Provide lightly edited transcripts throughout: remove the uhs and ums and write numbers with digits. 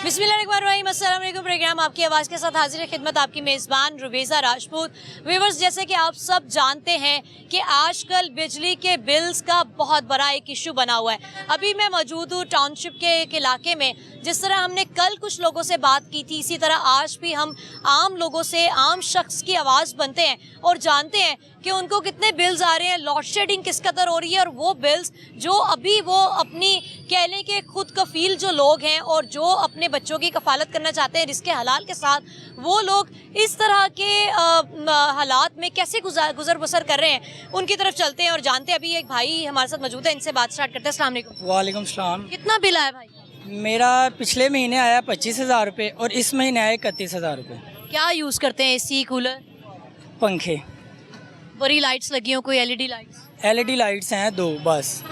बिस्मिल्लाहिर्रहमानिर्रहीम, अस्सलाम वालेकुम। प्रोग्राम आपकी आवाज़ के साथ हाजिर है खिदमत आपकी मेज़बान रुबीज़ा राजपूत। व्यूअर्स, जैसे कि आप सब जानते हैं कि आजकल बिजली के बिल्स का बहुत बड़ा एक इशू बना हुआ है। अभी मैं मौजूद हूँ टाउनशिप के एक इलाके में। जिस तरह हमने कल कुछ लोगों से बात की थी, इसी तरह आज भी हम आम लोगों से, आम शख्स की आवाज़ बनते हैं और जानते हैं कि उनको कितने बिल्स आ रहे हैं, लोड शेडिंग किस कदर हो रही है, और वो बिल्स जो अभी वो अपनी कह लें कि खुद कफील जो लोग हैं और जो अपने बच्चों की कफालत करना चाहते हैं रिस्क हलाल के साथ, वो लोग इस तरह के हालात में कैसे गुजर बसर कर रहे हैं, उनकी तरफ चलते हैं और जानते हैं। अभी एक भाई हमारे साथ मौजूद है, इनसे बात स्टार्ट करते हैं। अस्सलाम वालेकुम। वालेकुम सलाम। कितना बिल आया भाई? मेरा पिछले महीने आया 25,000 रुपये और इस महीने आए 31,000 रुपये। क्या यूज़ करते हैं? एसी, कूलर, पंखे, बड़ी लाइट्स लगी हो? कोई एलईडी लाइट्स? एलईडी लाइट्स हैं 2 बस।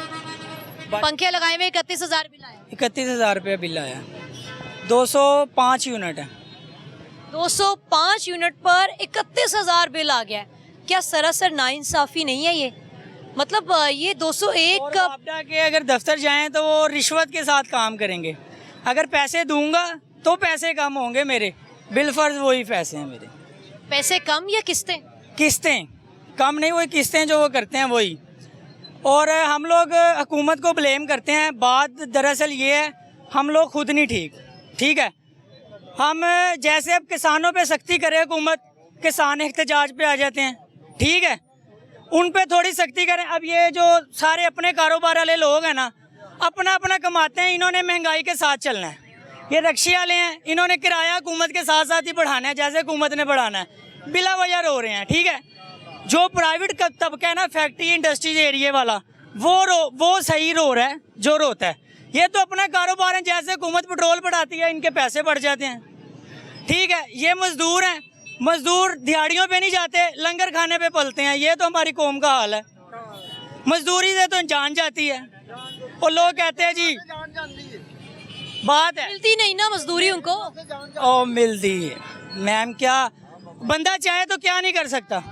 पंखे लगाए हुए 31,000 बिल आया। 31,000 रुपये बिल आया। 205 यूनिट है। 205 यूनिट पर 31,000 बिल आ गया है। क्या सरासर नाइंसाफ़ी नहीं है ये? मतलब ये 201 और का आपदा के अगर दफ्तर जाएं तो वो रिश्वत के साथ काम करेंगे। अगर पैसे दूंगा तो पैसे कम होंगे मेरे, बिल फर्ज वही पैसे हैं मेरे। पैसे कम या किस्तें? किस्तें कम नहीं, वही किस्तें जो वो करते हैं वही। और हम लोग हुकूमत को ब्लेम करते हैं। बात दरअसल ये है, हम लोग खुद नहीं ठीक है। हम जैसे अब किसानों पे सख्ती करे हुकूमत, किसान एहतजाज पे आ जाते हैं, ठीक है, उन पे थोड़ी सख्ती करें। अब ये जो सारे अपने कारोबार वाले लोग हैं ना, अपना अपना कमाते हैं, इन्होंने महंगाई के साथ चलना है। ये रक्शे वाले हैं, इन्होंने किराया हुकूमत के साथ साथ ही बढ़ाना है जैसे हुकूमत ने बढ़ाना है, बिला वजह रो रहे हैं, ठीक है। जो प्राइवेट तबका है ना, फैक्ट्री इंडस्ट्रीज एरिया वाला, वो सही रो रहा है जो रोता है। ये तो अपना कारोबार है, जैसे हुकूमत पेट्रोल बढ़ाती है इनके पैसे बढ़ जाते हैं, ठीक है। ये मजदूर हैं, मजदूर दिहाड़ियों पे नहीं जाते, लंगर खाने पे पलते हैं। ये तो हमारी कौम का हाल है। मजदूरी से तो जान जाती है और लोग कहते हैं जी बात है, मिलती नहीं ना मजदूरी उनको। ओ मिलती है मैम, क्या बंदा चाहे तो क्या नहीं कर सकता,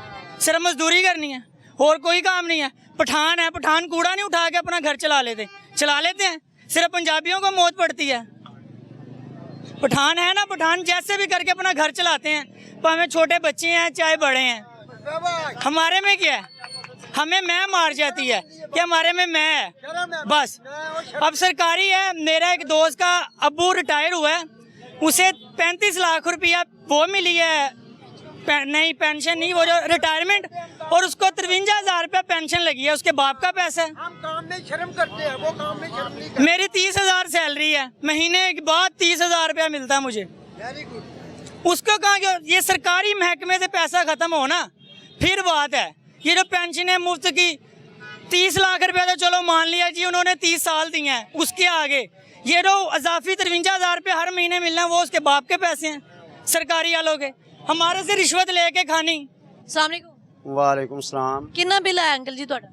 सिर्फ मजदूरी करनी है और कोई काम नहीं है। पठान है, पठान कूड़ा नहीं उठा के अपना घर चला लेते हैं, सिर्फ पंजाबियों को मौत पड़ती है। पठान है ना, पठान जैसे भी करके अपना घर चलाते हैं, भाਵੇਂ छोटे बच्चे हैं चाहे बड़े हैं। हमारे में क्या है? हमें मैं मार जाती है कि हमारे में मैं है बस। अब सरकारी है, मेरा एक दोस्त का अब्बू रिटायर हुआ है, उसे 35 लाख रुपया वो मिली है, नहीं पेंशन नहीं, वो जो रिटायरमेंट, और उसको 53,000 रुपया पेंशन लगी है, उसके बाप का पैसा है। हम काम में शर्म करते हैं, वो काम में शर्म नहीं करते। मेरी 30,000 सैलरी है, महीने के बाद 30,000 रुपया मिलता है मुझे। Very good. उसको कहा ये सरकारी महकमे से पैसा खत्म हो ना, फिर बात है। ये जो पेंशन है मुफ्त की 30 लाख रुपया तो चलो मान लिया जी, उन्होंने 30 साल दिए हैं, उसके आगे ये जो अजाफी 53,000 रुपया हर महीने मिलना, वो उसके बाप के पैसे हैं, सरकारी वालों के, हमारे से रिश्वत लेके खानी। अस्सलाम वालेकुम। वालेकुम सलाम। कितना बिल आया अंकल जी ਤੁਹਾਡਾ?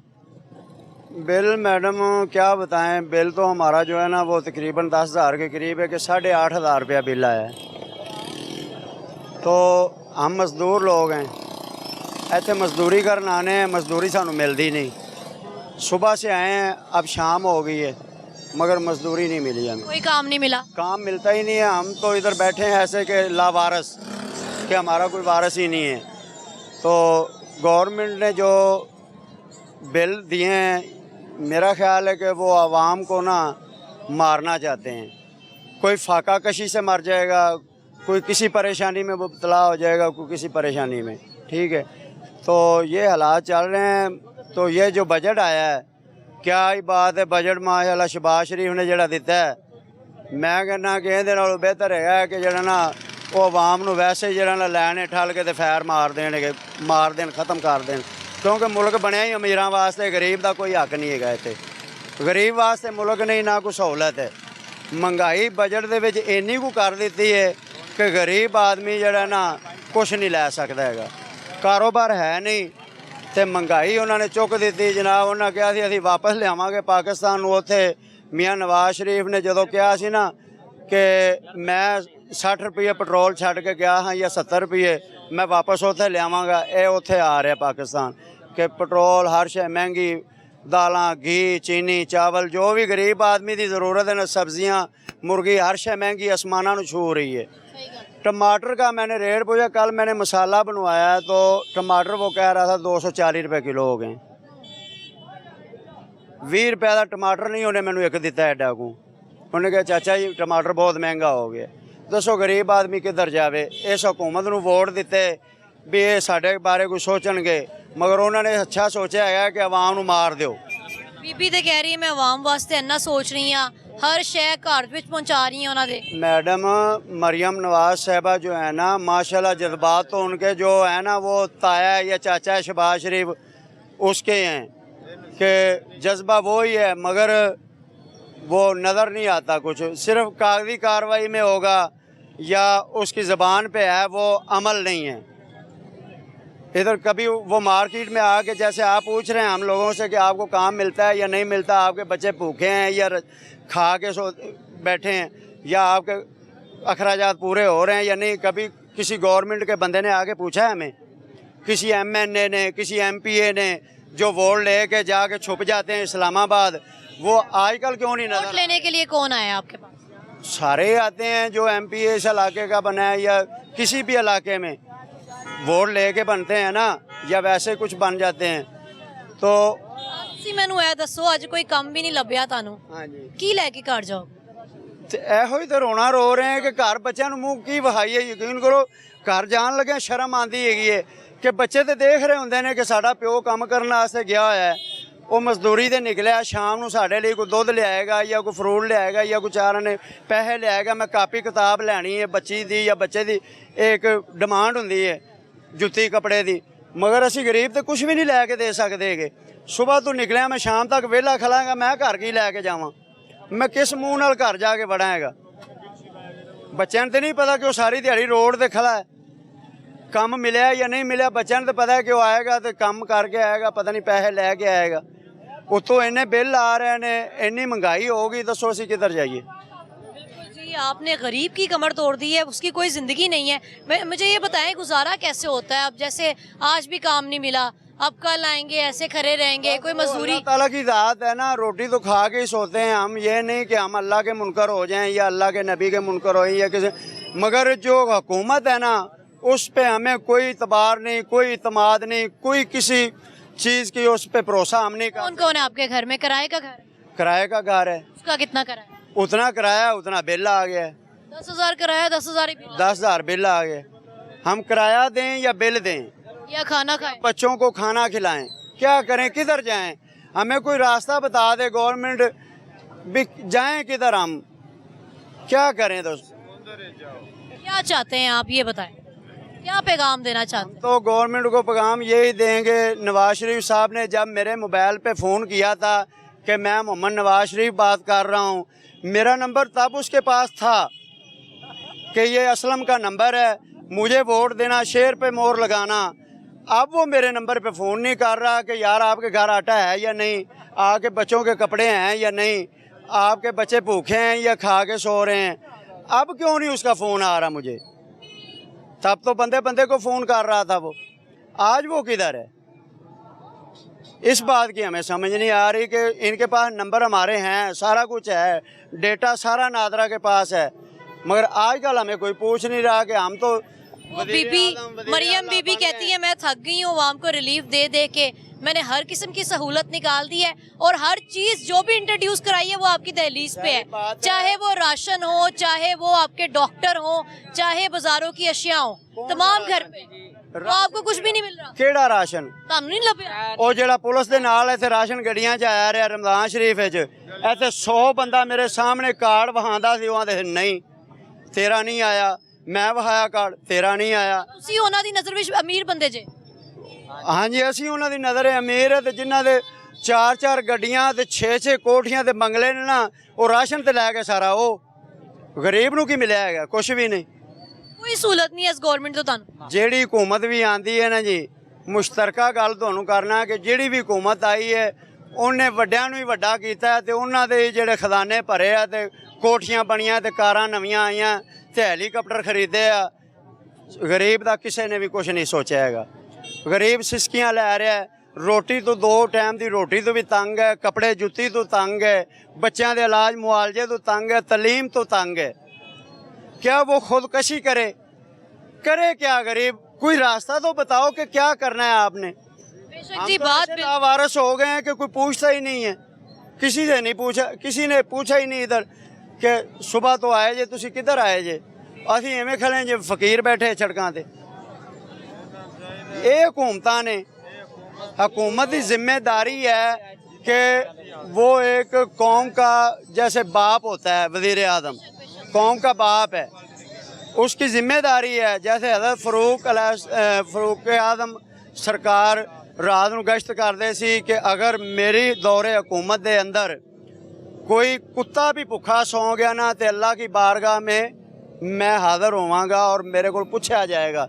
बिल मैडम क्या बताएं, बिल तो हमारा जो है ना वो तकरीबन 10,000 के करीब है कि 8,500 रुपया बिल आया है। तो हम मजदूर लोग हैं, ऐसे मजदूरी करने आने हैं, मजदूरी सानू मिलती नहीं। सुबह से आए हैं, अब शाम हो गई है, मगर मजदूरी नहीं मिली हमें, कोई काम नहीं मिला। काम मिलता ही नहीं है। हम तो इधर बैठे हैं ऐसे कि लावारस, कि हमारा कोई वारस ही नहीं है। तो गवर्नमेंट ने जो बिल दिए हैं, मेरा ख्याल है कि वो आवाम को ना मारना चाहते हैं। कोई फाका कशी से मर जाएगा, कोई किसी परेशानी में मुब्तला हो जाएगा, कोई किसी परेशानी में, ठीक है। तो ये हालात चल रहे हैं। तो ये जो बजट आया है, क्या ही बात है, बजट माशाल्लाह शहबाज शरीफ ने जड़ा दिता है, मैं कहना कि ਇਹਦੇ ਨਾਲੋਂ ਬਿਹਤਰ है कि जड़ा ना वो आवाम ਨੂੰ वैसे जड़ा ना लैने ठल के फैर मार देन, ख़त्म कर देन। क्योंकि मुल्क बनया ही अमीरां वास्ते, गरीब का कोई हक नहीं है इत्थे। गरीब वास्ते मुल्क नहीं, ना कोई सहूलत है। महंगाई बजट दे विच इन्नी को कर दी है कि गरीब आदमी जड़ा ना कुछ नहीं लै सकदा हैगा, कारोबार है नहीं, तो महंगाई उन्होंने चुक दी। जनाब उन्होंने कहा सी असीं वापस लियावांगे पाकिस्तान नूं। उत्थे मियाँ नवाज शरीफ ने जदों कहा सी ना कि मैं 60 रुपये पेट्रोल छड्ड के गया हाँ या 70 रुपये मैं वापस उत्थे लियावांगा, ये उत्थे आ रहा पाकिस्तान कि पेट्रोल हर शे महंगी, दालां घी चीनी चावल जो भी गरीब आदमी की ज़रूरत है ना, सब्जियां मुर्गी हर शय महंगी आसमाना छू रही है। टमाटर का मैंने रेट पूछा, कल मैंने मसाला बनवाया तो टमाटर वो कह रहा था 240 रुपये किलो हो गए। 20 रुपये का टमाटर नहीं उन्हें मैंने एक दिता एडा को। उन्हें कहा चाचा जी टमाटर बहुत महंगा हो गया। दसो गरीब आदमी किधर जावे। इस हुकूमत नूं वोट दिते भी ये साडे बारे कुछ सोचणगे, मगर उन्होंने अच्छा सोचा है कि आवाम नूं मार दो। बीबी तो कह रही है मैं आवाम वास्ते इन्ना सोच रही हाँ, हर शय घर विच पहुंचा रही हैं उन्होंने। मैडम मरियम नवाज साहबा जो है ना, माशाल्लाह जज्बात तो उनके जो है ना वो ताया या चाचा है शहबाज शरीफ उसके हैं कि जज्बा वो ही है, मगर वो नज़र नहीं आता कुछ। सिर्फ कागजी कार्रवाई में होगा या उसकी ज़बान पे है, वो अमल नहीं है। इधर कभी वो मार्केट में आके जैसे आप पूछ रहे हैं हम लोगों से कि आपको काम मिलता है या नहीं मिलता, आपके बच्चे भूखे हैं या खा के सो बैठे हैं, या आपके अखराजात पूरे हो रहे हैं या नहीं, कभी किसी गवर्नमेंट के बंदे ने आके पूछा है हमें? किसी MNA ने, किसी MPA ने जो वोट ले के जाके छुप जाते हैं इस्लामाबाद, वो आजकल क्यों नहीं वोट नजर? लेने के लिए कौन आया आपके पास? सारे आते हैं जो MPA इस इलाके का बना है या किसी भी इलाके में वोट लेके बनते हैं ना, या वैसे कुछ बन जाते हैं। तो ਤੁਸੀਂ ਮੈਨੂੰ ਇਹ ਦੱਸੋ ਅੱਜ ਕੋਈ ਕੰਮ ਵੀ ਨਹੀਂ ਲੱਭਿਆ ਤੁਹਾਨੂੰ, हाँ जी, ਕੀ ਲੈ ਕੇ ਘਰ ਜਾਓ? ਤੇ ਇਹੋ ਹੀ ਤਾਂ ਰੋਣਾ ਰੋ ਰਹੇ हैं कि घर ਬੱਚਿਆਂ ਨੂੰ ਮੂੰਹ ਕੀ ਵਹਾਈਏ। ਯਕੀਨ ਕਰੋ ਘਰ ਜਾਣ ਲੱਗਿਆ ਸ਼ਰਮ ਆਂਦੀ ਹੈਗੀ ਹੈ ਕਿ ਬੱਚੇ ਤੇ ਦੇਖ ਰਹੇ ਹੁੰਦੇ ਨੇ ਕਿ ਸਾਡਾ ਪਿਓ ਕੰਮ ਕਰਨ ਵਾਸਤੇ ਗਿਆ ਹੋਇਆ ਹੈ, ਉਹ ਮਜ਼ਦੂਰੀ ਤੇ ਨਿਕਲਿਆ, ਸ਼ਾਮ ਨੂੰ ਸਾਡੇ ਲਈ ਕੋਈ ਦੁੱਧ ਲਿਆਏਗਾ ਜਾਂ ਕੋਈ ਫਰੂਟ ਲਿਆਏਗਾ ਜਾਂ ਕੋਈ ਚਾਰ ਨੇ ਪੈਸੇ ਲਿਆਏਗਾ। ਮੈਂ ਕਾਪੀ ਕਿਤਾਬ ਲੈਣੀ ਹੈ ਬੱਚੀ ਦੀ ਜਾਂ ਬੱਚੇ ਦੀ, ਇੱਕ ਡਿਮਾਂਡ ਹੁੰਦੀ ਹੈ ਜੁੱਤੀ ਕੱਪੜੇ ਦੀ, ਮਗਰ ਅਸੀਂ ਗਰੀਬ ਤੇ ਕੁਝ ਵੀ ਨਹੀਂ ਲੈ ਕੇ ਦੇ ਸਕਦੇ ਹੈਗੇ। ਸੁਬਾਹ ਤੋਂ ਨਿਕਲਿਆ ਮੈਂ ਸ਼ਾਮ ਤੱਕ ਵਿਹਲਾ ਖਲਾਂਗਾ, ਮੈਂ ਘਰ ਕੀ ਲੈ ਕੇ ਜਾਵਾਂ? ਮੈਂ ਕਿਸ ਮੂੰਹ ਨਾਲ ਘਰ ਜਾ ਕੇ ਵੜਾਂ ਹੈਗਾ? ਬੱਚਿਆਂ ਨੂੰ ਤੇ ਨਹੀਂ ਪਤਾ ਕਿ ਉਹ ਸਾਰੀ ਦਿਹਾੜੀ ਰੋਡ ਤੇ ਖੜਾ ਹੈ, ਕੰਮ ਮਿਲਿਆ ਜਾਂ ਨਹੀਂ ਮਿਲਿਆ। ਬੱਚਿਆਂ ਨੂੰ ਤਾਂ ਪਤਾ ਹੈ ਕਿ ਉਹ ਆਏਗਾ ਤੇ ਕੰਮ ਕਰਕੇ ਆਏਗਾ, ਪਤਾ ਨਹੀਂ ਪੈਸੇ ਲੈ ਕੇ ਆਏਗਾ। ਉੱਤੋਂ ਇੰਨੇ ਬਿੱਲ ਆ ਰਹੇ ਨੇ, ਇੰਨੀ ਮਹਿੰਗਾਈ ਹੋ गई, ਦੱਸੋ ਅਸੀਂ ਕਿੱਧਰ ਜਾਈਏ? बिल्कुल जी, आपने गरीब की कमर तोड़ दी है, उसकी कोई ज़िंदगी नहीं है। मुझे ये बताएं गुजारा कैसे होता है? अब जैसे आज भी काम नहीं मिला, अब कल आएंगे, ऐसे खड़े रहेंगे, कोई मजदूरी? अल्लाह ताला की ज़ात है ना, रोटी तो खा के ही सोते हैं हम। ये नहीं कि हम अल्लाह के मुनकर हो जाएं या अल्लाह के नबी के मुनकर हो या किसी, मगर जो हुकूमत है ना उस पे हमें कोई इतबार नहीं, कोई इतमाद नहीं, कोई किसी चीज़ की उस पे भरोसा हम नहीं कौन कौन है आपके घर में? किराए का घर? किराए का घर है, उसका कितना किराया? उतना किराया उतना बिल आ गया है। 10,000 किराया, 10,000 ही बिल, 10,000 बिल आ गए। हम किराया दें या बिल दें? या खाना खाएं? बच्चों को खाना खिलाएं, क्या करें, किधर जाएं? हमें कोई रास्ता बता दे गवर्नमेंट, भी जाएं किधर, हम क्या करें? दोस्त क्या चाहते हैं आप, ये बताएं, क्या पैगाम देना चाहते हैं? तो गवर्नमेंट को पैगाम यही देंगे। नवाज शरीफ साहब ने जब मेरे मोबाइल पे फ़ोन किया था कि मैं मोहम्मद नवाज शरीफ बात कर रहा हूँ, मेरा नंबर तब उसके पास था कि ये असलम का नंबर है, मुझे वोट देना, शेर पे मोहर लगाना। अब वो मेरे नंबर पे फ़ोन नहीं कर रहा कि यार आपके घर आटा है या नहीं, आपके बच्चों के कपड़े हैं या नहीं, आपके बच्चे भूखे हैं या खा के सो रहे हैं। अब क्यों नहीं उसका फ़ोन आ रहा मुझे? तब तो बंदे बंदे को फ़ोन कर रहा था वो, आज वो किधर है? इस बात की हमें समझ नहीं आ रही कि इनके पास नंबर हमारे हैं, सारा कुछ है, डेटा सारा नादरा के पास है, मगर आजकल हमें कोई पूछ नहीं रहा कि हम तो वो बीबी मरियम बीबी कहती है मैं थक गई हूँ आवाम को रिलीफ दे दे के, मैंने हर किस्म की सहूलत निकाल दी है और हर चीज जो भी इंट्रोड्यूस कराई है वो आपकी दहलीज पे है, चाहे वो राशन हो, चाहे वो आपके डॉक्टर हो, चाहे बाजारों की अशिया हो, तमाम घर पे। तो आपको कुछ भी नहीं मिल रहा? ਕਿਹੜਾ ਰਾਸ਼ਨ? ਤੁਹਾਨੂੰ ਨਹੀਂ ਲੱਭਿਆ? ਉਹ ਜਿਹੜਾ ਪੁਲਿਸ ਦੇ ਨਾਲ ਇੱਥੇ ਰਾਸ਼ਨ ਗੱਡੀਆਂ 'ਚ ਆਇਆ ਰਿਹਾ ਰਮਜ਼ਾਨ ਸ਼ਰੀਫ ਵਿੱਚ, ਇੱਥੇ 100 ਬੰਦਾ ਮੇਰੇ ਸਾਹਮਣੇ ਕਾਰਡ ਵਹਾਉਂਦਾ ਸੀ, ਉਹਨਾਂ ਦੇ ਨਹੀਂ ਤੇਰਾ ਨਹੀਂ ਆਇਆ, ਮੈਂ ਵਹਾਇਆ ਕਾਰਡ ਤੇਰਾ ਨਹੀਂ ਆਇਆ। ਤੁਸੀਂ ਉਹਨਾਂ ਦੀ ਨਜ਼ਰ ਵਿੱਚ ਅਮੀਰ ਬੰਦੇ ਜੇ? ਹਾਂਜੀ ਅਸੀਂ ਉਹਨਾਂ ਦੀ ਨਜ਼ਰ ਅਮੀਰ ਹੈ, ਤੇ ਜਿਨ੍ਹਾਂ ਦੇ 4-4 ਗੱਡੀਆਂ ਤੇ 6-6 ਕੋਠੀਆਂ ਤੇ ਬੰਗਲੇ ਨੇ ਨਾ, ਉਹ ਰਾਸ਼ਨ ਤੇ ਲੈ ਕੇ ਸਾਰਾ, ਉਹ ਗਰੀਬ ਨੂੰ ਕੀ ਮਿਲਿਆ ਹੈਗਾ? ਕੁਛ ਵੀ ਨਹੀਂ। ਕੋਈ ਸਹੂਲਤ ਨਹੀਂ ਇਸ ਗਵਰਨਮੈਂਟ ਤੋਂ ਤੁਹਾਨੂੰ? ਜਿਹੜੀ ਹਕੂਮਤ ਵੀ ਆਂਦੀ ਹੈ ਨਾ ਜੀ, ਮੁਸ਼ਤਰਕਾ ਗੱਲ ਤੁਹਾਨੂੰ ਕਰਨਾ ਕਿ ਜਿਹੜੀ ਵੀ ਹਕੂਮਤ ਆਈ ਹੈ ਉਹਨੇ ਵੱਡਿਆਂ ਨੂੰ ਹੀ ਵੱਡਾ ਕੀਤਾ ਤੇ ਉਹਨਾਂ ਦੇ ਜਿਹੜੇ ਖਜ਼ਾਨੇ ਭਰੇ ਆ ਤੇ ਕੋਠੀਆਂ ਬਣੀਆਂ ਤੇ ਕਾਰਾਂ ਨਵੀਆਂ ਆਈਆਂ ਤੇ ਹੈਲੀਕਾਪਟਰ ਖਰੀਦੇ ਆ। ਗਰੀਬ ਦਾ ਕਿਸੇ ਨੇ ਵੀ ਕੁਝ ਨਹੀਂ ਸੋਚਿਆ ਹੈਗਾ। ਗਰੀਬ ਸਿਸਕੀਆਂ ਲੈ ਰਿਹਾ, ਰੋਟੀ ਤੋਂ 2 ਟਾਈਮ ਦੀ ਰੋਟੀ ਤੋਂ ਵੀ ਤੰਗ ਹੈ, ਕੱਪੜੇ ਜੁੱਤੀ ਤੋਂ ਤੰਗ है, बच्चों के इलाज मुआवजे तो तंग है, तलीम तो तंग है। क्या वो खुदकशी करे क्या गरीब? कोई रास्ता तो बताओ कि क्या करना है आपने। बेशक हम जी, तो बात ऐसे लावारिस हो गए हैं कि कोई पूछता ही नहीं है, किसी से नहीं पूछा, किसी ने पूछा ही नहीं इधर कि सुबह तो आए जे, तुसी किधर आए जे, असी एवें खड़े जे फकीर बैठे सड़कों ते। ये हुकूमतां ने, हुकूमत की जिम्मेदारी है कि वो एक कौम का जैसे बाप होता है, वज़ीर आज़म कौम का बाप है, उसकी जिम्मेदारी है। जैसे हज़रत फ़ारूक आज़म सरकार रात ਨੂੰ गश्त करते सी कि अगर मेरी दौरे हुकूमत के अंदर कोई कुत्ता भी भुखा सौ गया ना तो अल्लाह की बारगाह में मैं हाज़र होवांगा और मेरे को पूछा जाएगा।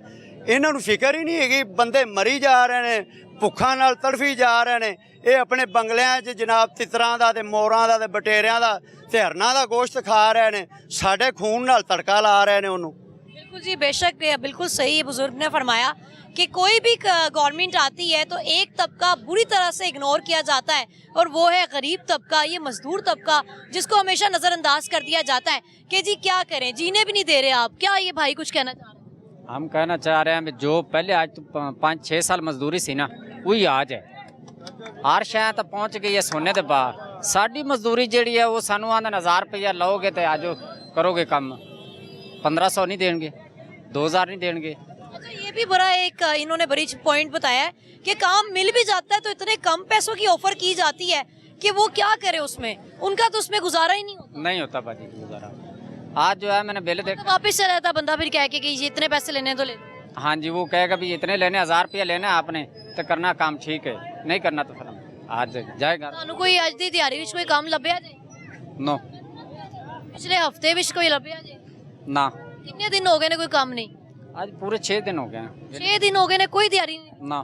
इन्हां नूं फिक्र ही नहीं है, बंदे मरी जा रहे हैं, भुखा नाल तड़फी जा रहे हैं। ये अपने बंगलियां च जनाब तितरां दा ते मोरां दा ते बटेरियां दा ते हरनां दा गोश्त खा रहे हैं, साडे खून नाल तड़का ला रहे हैं उन्होंने। बिल्कुल जी, बेशक बिल्कुल सही बुजुर्ग ने फरमाया कि कोई भी गवर्नमेंट आती है तो एक तबका बुरी तरह से इग्नोर किया जाता है और वो है गरीब तबका, ये मजदूर तबका, जिसको हमेशा नज़रअंदाज कर दिया जाता है कि जी क्या करें, जीने भी नहीं दे रहे आप। क्या ये भाई कुछ कहना चाह रहे हैं? हम कहना चाह रहे हैं जो पहले आज तो 5-6 साल मजदूरी सी ना, वही आज है। हर शहर तक पहुँच गई है सोने के बाहर। साड़ी मजदूरी जी है वो सानू आंदे 1000 रुपया लोगे तो आज करोगे कम, 1500 नहीं देंगे, 2000 नहीं देंगे। अच्छा, ये भी बड़ा एक इन्होंने बड़ी पॉइंट बताया है कि काम मिल भी जाता है तो इतने कम पैसों की ऑफर की जाती है कि वो क्या करे, उसमें उनका तो उसमें गुजारा ही नहीं होता भाजी गुजारा। आज जो है मैंने बिल देखा, तो वापिस चला जाता बंदा फिर कह के कि ये इतने पैसे लेने तो ले। हाँ जी, वो कहेगा भी इतने लेने, 1000 रुपया लेना आपने तो करना काम ठीक है, नहीं करना तो फिर आज जाएगा। ਤੁਹਾਨੂੰ ਕੋਈ ਅੱਜ ਦੀ ਦਿਹਾੜੀ ਵਿੱਚ ਕੋਈ ਕੰਮ ਲੱਭਿਆ ਜੇ? नो ਪਿਛਲੇ ਹਫਤੇ ਵਿੱਚ ਕੋਈ ਲੱਭਿਆ ਜੇ? ना, ਕਿੰਨੇ ਦਿਨ ਹੋ ਗਏ ਨੇ ਕੋਈ ਕੰਮ ਨਹੀਂ? आज पूरे 6 दिन हो गए हैं। 6 दिन हो गए ने कोई दिहाड़ी नहीं। ना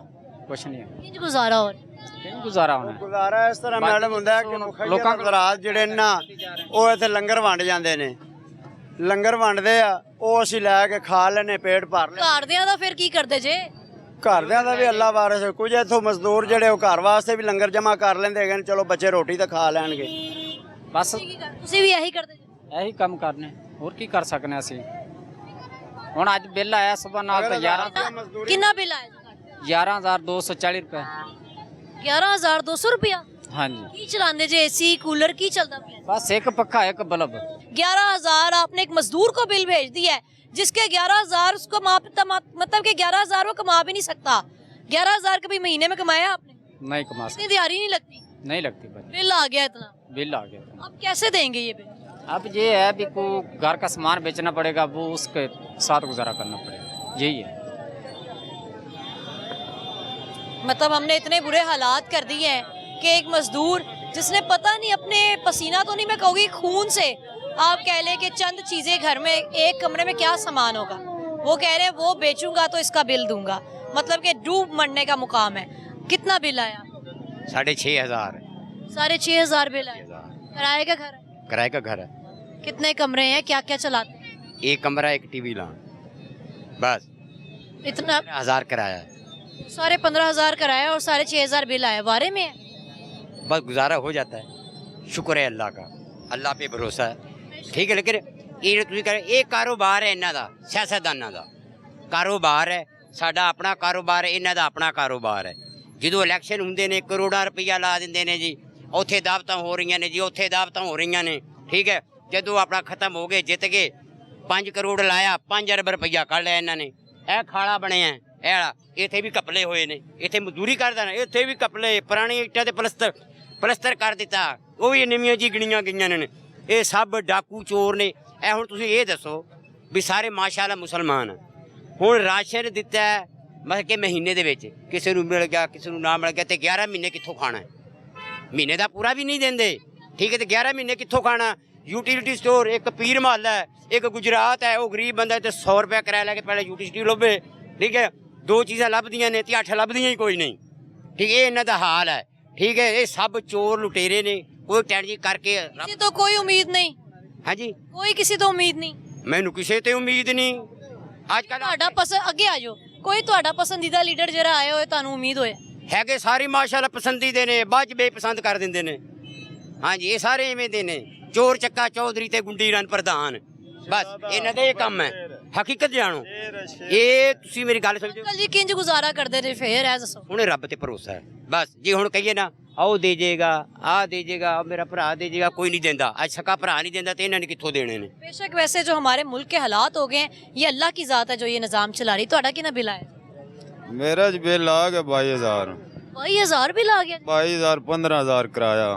कुछ नहीं है, ਕਿੰਜ ਗੁਜ਼ਾਰਾ ਹੋ ਰਿਹਾ? नहीं गुजारा होना है। ਗੁਜ਼ਾਰਾ ਇਸ ਤਰ੍ਹਾਂ ਮੈਡਮ ਹੁੰਦਾ ਹੈ ਕਿ ਲੋਕਾਂ ਦੇ ਰਾਤ ਜਿਹੜੇ ਨਾ ਉਹ ਇੱਥੇ ਲੰਗਰ ਵੰਡ ਜਾਂਦੇ ਨੇ, ਲੰਗਰ ਵੰਡਦੇ ਆ, ਉਹ ਅਸੀਂ ਲੈ ਕੇ ਖਾ ਲੈਨੇ, ਪੇਟ ਭਰ ਲੈ। ਘਰਦਿਆਂ ਦਾ ਫਿਰ ਕੀ ਕਰਦੇ ਜੇ? ਘਰਦਿਆਂ ਦਾ ਵੀ ਅੱਲਾ ਵਾਰਿਸ, ਕੁਝ ਇੱਥੋਂ ਮਜ਼ਦੂਰ ਜਿਹੜੇ ਉਹ ਘਰ ਵਾਸਤੇ ਵੀ ਲੰਗਰ ਜਮਾ ਕਰ ਲੈਂਦੇ ਹੈਗੇ ਨੇ, ਚਲੋ ਬੱਚੇ ਰੋਟੀ ਤਾਂ ਖਾ ਲੈਣਗੇ। बस ਤੁਸੀਂ ਵੀ ਇਹੀ ਕਰਦੇ ਜੇ? यही कम करने, और की कर सकने असी। ਹੁਣ ਅੱਜ ਬਿੱਲ ਆਇਆ ਸਵੇਰ ਨਾਲ ਤਾਂ 11 ਕਿੰਨਾ ਬਿੱਲ ਆਇਆ ਜੀ? 11240 रुपए। 11200 ਰੁਪਇਆ? हाँ जी, ਕੀ ਚਲਾਉਂਦੇ ਜੇ? एसी कूलर की चलता पिया? बस एक पक्का एक बल्ब। 11000 आपने एक मजदूर को बिल भेज दिया है, जिसके 11000 उसको मतलब कि 11000 वो कमा भी नहीं सकता। 11000 कभी महीने में कमाया आपने? नहीं कमा सकते, इतनी दिहाड़ी नहीं लगती, नहीं लगती भाई, बिल आ गया इतना। बिल आ गया। अब कैसे देंगे ये बिल? अब ये है भी को घर का सामान बेचना पड़ेगा, वो उसके साथ गुजारा करना पड़ेगा, यही है। मतलब हमने इतने बुरे हालात कर दिए हैं कि एक मजदूर जिसने पता नहीं अपने पसीना तो नहीं मैं कहूँगी खून से आप कह लें कि चंद चीज़ें घर में एक कमरे में क्या सामान होगा, वो कह रहे हैं वो बेचूंगा तो इसका बिल दूंगा, मतलब कि डूब मरने का मुकाम है। कितना बिल आया? 6500। 6500 बिल आया। किराए का घर है? किराए का घर है, कितने कमरे हैं, क्या क्या चलाते हैं? एक कमरा एक टीवी ला, बस इतना 1000 किराया है, 15,500 कराया और 6500 बिल आया। वारे में है? बस गुजारा हो जाता है। शुक्र है अल्लाह का, अल्लाह पे भरोसा है, ठीक है। लेकिन ਇਹ ਕਾਰੋਬਾਰ ਹੈ ਇਹਨਾਂ ਦਾ, ਸਿਆਸਤਦਾਨਾਂ ਦਾ ਕਾਰੋਬਾਰ ਹੈ, ਸਾਡਾ ਆਪਣਾ ਕਾਰੋਬਾਰ ਹੈ, ਇਹਨਾਂ ਦਾ ਆਪਣਾ ਕਾਰੋਬਾਰ ਹੈ। ਜਦੋਂ ਇਲੈਕਸ਼ਨ ਹੁੰਦੇ ਨੇ ਕਰੋੜਾਂ ਰੁਪਈਆ ਲਾ ਦਿੰਦੇ ਨੇ ਜੀ, ਉੱਥੇ ਦਾਵਤਾਂ ਹੋ ਰਹੀਆਂ ਨੇ ਜੀ, ਉੱਥੇ ਦਾਵਤਾਂ ਹੋ ਰਹੀਆਂ ਨੇ, ਠੀਕ ਹੈ। ਜਦੋਂ ਆਪਣਾ ਖਤਮ ਹੋ ਗਏ, ਜਿੱਤ ਗਏ, 5 ਕਰੋੜ ਲਾਇਆ, 5 ਅਰਬ ਰੁਪਈਆ ਕੱਢ ਲਿਆ ਇਹਨਾਂ ਨੇ। ਇਹ ਖਾਲਾ ਬਣਿਆ ਇਹ ਵਾਲਾ, ਇੱਥੇ ਵੀ ਕਪਲੇ ਹੋਏ ਨੇ, ਇੱਥੇ ਮਜ਼ਦੂਰੀ ਕਰਦਾ ਨਾ, ਇੱਥੇ ਵੀ ਕਪਲੇ, ਪੁਰਾਣੀ ਇੱਟਾਂ ਤੇ ਪਲਸਤਰ ਕਰ ਦਿੱਤਾ, ਉਹ ਵੀ ਨਵੀਆਂ ਜੀ ਗਿਣੀਆਂ ਗਈਆਂ ਨੇ। ਇਹ ਸਭ ਡਾਕੂ ਚੋਰ ਨੇ। ਇਹ ਹੁਣ ਤੁਸੀਂ ਇਹ ਦੱਸੋ ਵੀ ਸਾਰੇ ਮਾਸ਼ਾਅੱਲਾ ਮੁਸਲਮਾਨ ਆ, ਹੁਣ ਰਾਸ਼ਨ ਦਿੱਤਾ ਮਤਲਬ ਕਿ ਮਹੀਨੇ ਦੇ ਵਿੱਚ ਕਿਸੇ ਨੂੰ ਮਿਲ ਗਿਆ, ਕਿਸੇ ਨੂੰ ਨਾ ਮਿਲ ਗਿਆ, ਤੇ 11 ਮਹੀਨੇ ਕਿੱਥੋਂ ਖਾਣਾ? ਮਹੀਨੇ ਦਾ ਪੂਰਾ ਵੀ ਨਹੀਂ ਦਿੰਦੇ, ਠੀਕ ਹੈ। ਤੇ 11 ਮਹੀਨੇ ਕਿੱਥੋਂ ਖਾਣਾ? यूटिलिटी स्टोर एक पीर महल है, एक गुजरात है, वो गरीब बंदा तो 100 रुपया किराया लैके पहले यूटिलिटी लभे, ठीक है। 2 चीज़ां लभदियां ने ते 8 लभदियां ही कोई नहीं, ठीक है। इन्हां दा हाल है, ठीक है। ये सब चोर लुटेरे ने, कोई टैंजी करके किसी तो कोई उम्मीद नहीं। हाँ जी, कोई किसी तो उम्मीद नहीं। मैनू किसी ते उम्मीद नहीं। अजकल ਤੁਹਾਡਾ ਪਸੰਦ ਅੱਗੇ ਆ ਜਾਓ, ਕੋਈ ਤੁਹਾਡਾ ਪਸੰਦੀਦਾ ਲੀਡਰ ਜਿਹੜਾ ਆਇਆ ਹੋਏ ਤੁਹਾਨੂੰ ਉਮੀਦ ਹੋਏ? ਹੈਗੇ ਸਾਰੇ ਮਾਸ਼ਾਅੱਲਾ ਪਸੰਦੀਦੇ ਨੇ, ਬਾਅਦ 'ਚ ਬੇਪਸੰਦ ਕਰ ਦਿੰਦੇ ਨੇ। ਹਾਂਜੀ, ਇਹ ਸਾਰੇ ਇਵੇਂ ਦੇ ਨੇ, ਚੋਰ ਚੱਕਾ ਚੌਧਰੀ ਤੇ ਗੁੰਡੀ ਰਨ ਪ੍ਰਧਾਨ, ਬਸ ਇਹਨਾਂ ਦਾ ਇਹ ਕੰਮ ਹੈ। ਹਕੀਕਤ ਜਾਣੋ, ਇਹ ਤੁਸੀਂ ਮੇਰੀ ਗੱਲ ਸਮਝੋ। ਅੰਕਲ ਜੀ ਕਿੰਜ ਗੁਜ਼ਾਰਾ ਕਰਦੇ ਨੇ ਫੇਰ ਇਹ ਦੱਸੋ। ਹੁਣ ਰੱਬ ਤੇ ਭਰੋਸਾ ਹੈ ਬਸ। ਜੇ ਹੁਣ ਕਹੀਏ ਨਾ ਆਓ ਦੇ ਜਾਏਗਾ, ਆ ਦੇ ਜਾਏਗਾ, ਮੇਰਾ ਭਰਾ ਦੇ ਜਾਏਗਾ, ਕੋਈ नहीं देता। आज सका भरा नहीं देता तो इन्होंने कितों देने ने। बेशक वैसे जो हमारे मुल्क के हालात हो गए हैं, ये अल्लाह की ज़ात है जो ये निज़ाम चला रही। ਤੁਹਾਡਾ ਕਿੰਨਾ ਬਿੱਲ ਆਇਆ? मेरा बिल आ गया 22,000। 22,000 बिल आ गया? 22,000 15,000 किराया।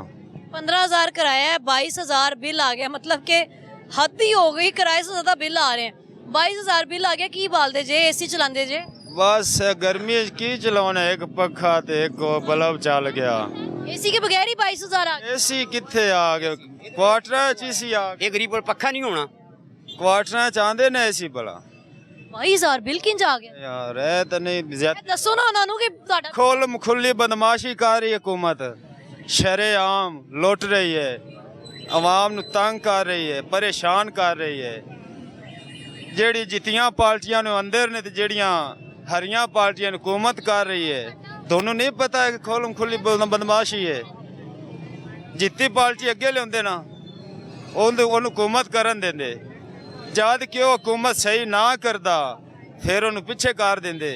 15,000 किराया है, 22,000 बिल आ गया, मतलब कि हद ही हो गई, किराए से ज़्यादा बिल आ रहे हैं। 22,000 बिल आ गया, की बालदे जे एसी चलाते जे? बस गर्मी की चलाना, एक पखा ते एक बल्ब चल गया। एसी के बगैर ही 22,000 आ गया। एसी किथे आ गया, क्वार्टर एसी आ गया। ये गरीब और पक्का नहीं होना, क्वार्टर चाहते ने एसी भला। 22,000 बिल किंज आ गया यार ए तो नहीं ज्यादा। दसो ना ਉਹਨਾਂ ਨੂੰ ਕਿ ਤੁਹਾਡਾ खोल खुली बदमाशी कर रही है हुकूमत, शरेआम लुट रही है, अवाम नु तंग कर रही है, परेशान कर रही है। जेड़ी जितियां पार्टियां ने अंदर ने ते जेड़ियां हरियां पार्टियां ने हुकूमत कर रही है, दोनों नहीं पता है कि खोलम खुली बदमाशी है। जितनी पार्टी अगे लिया ना उन्होंने हुकूमत करन देंदे, जद कि वो हुकूमत सही ना करता फिर उन्होंने पिछे कर देंदे,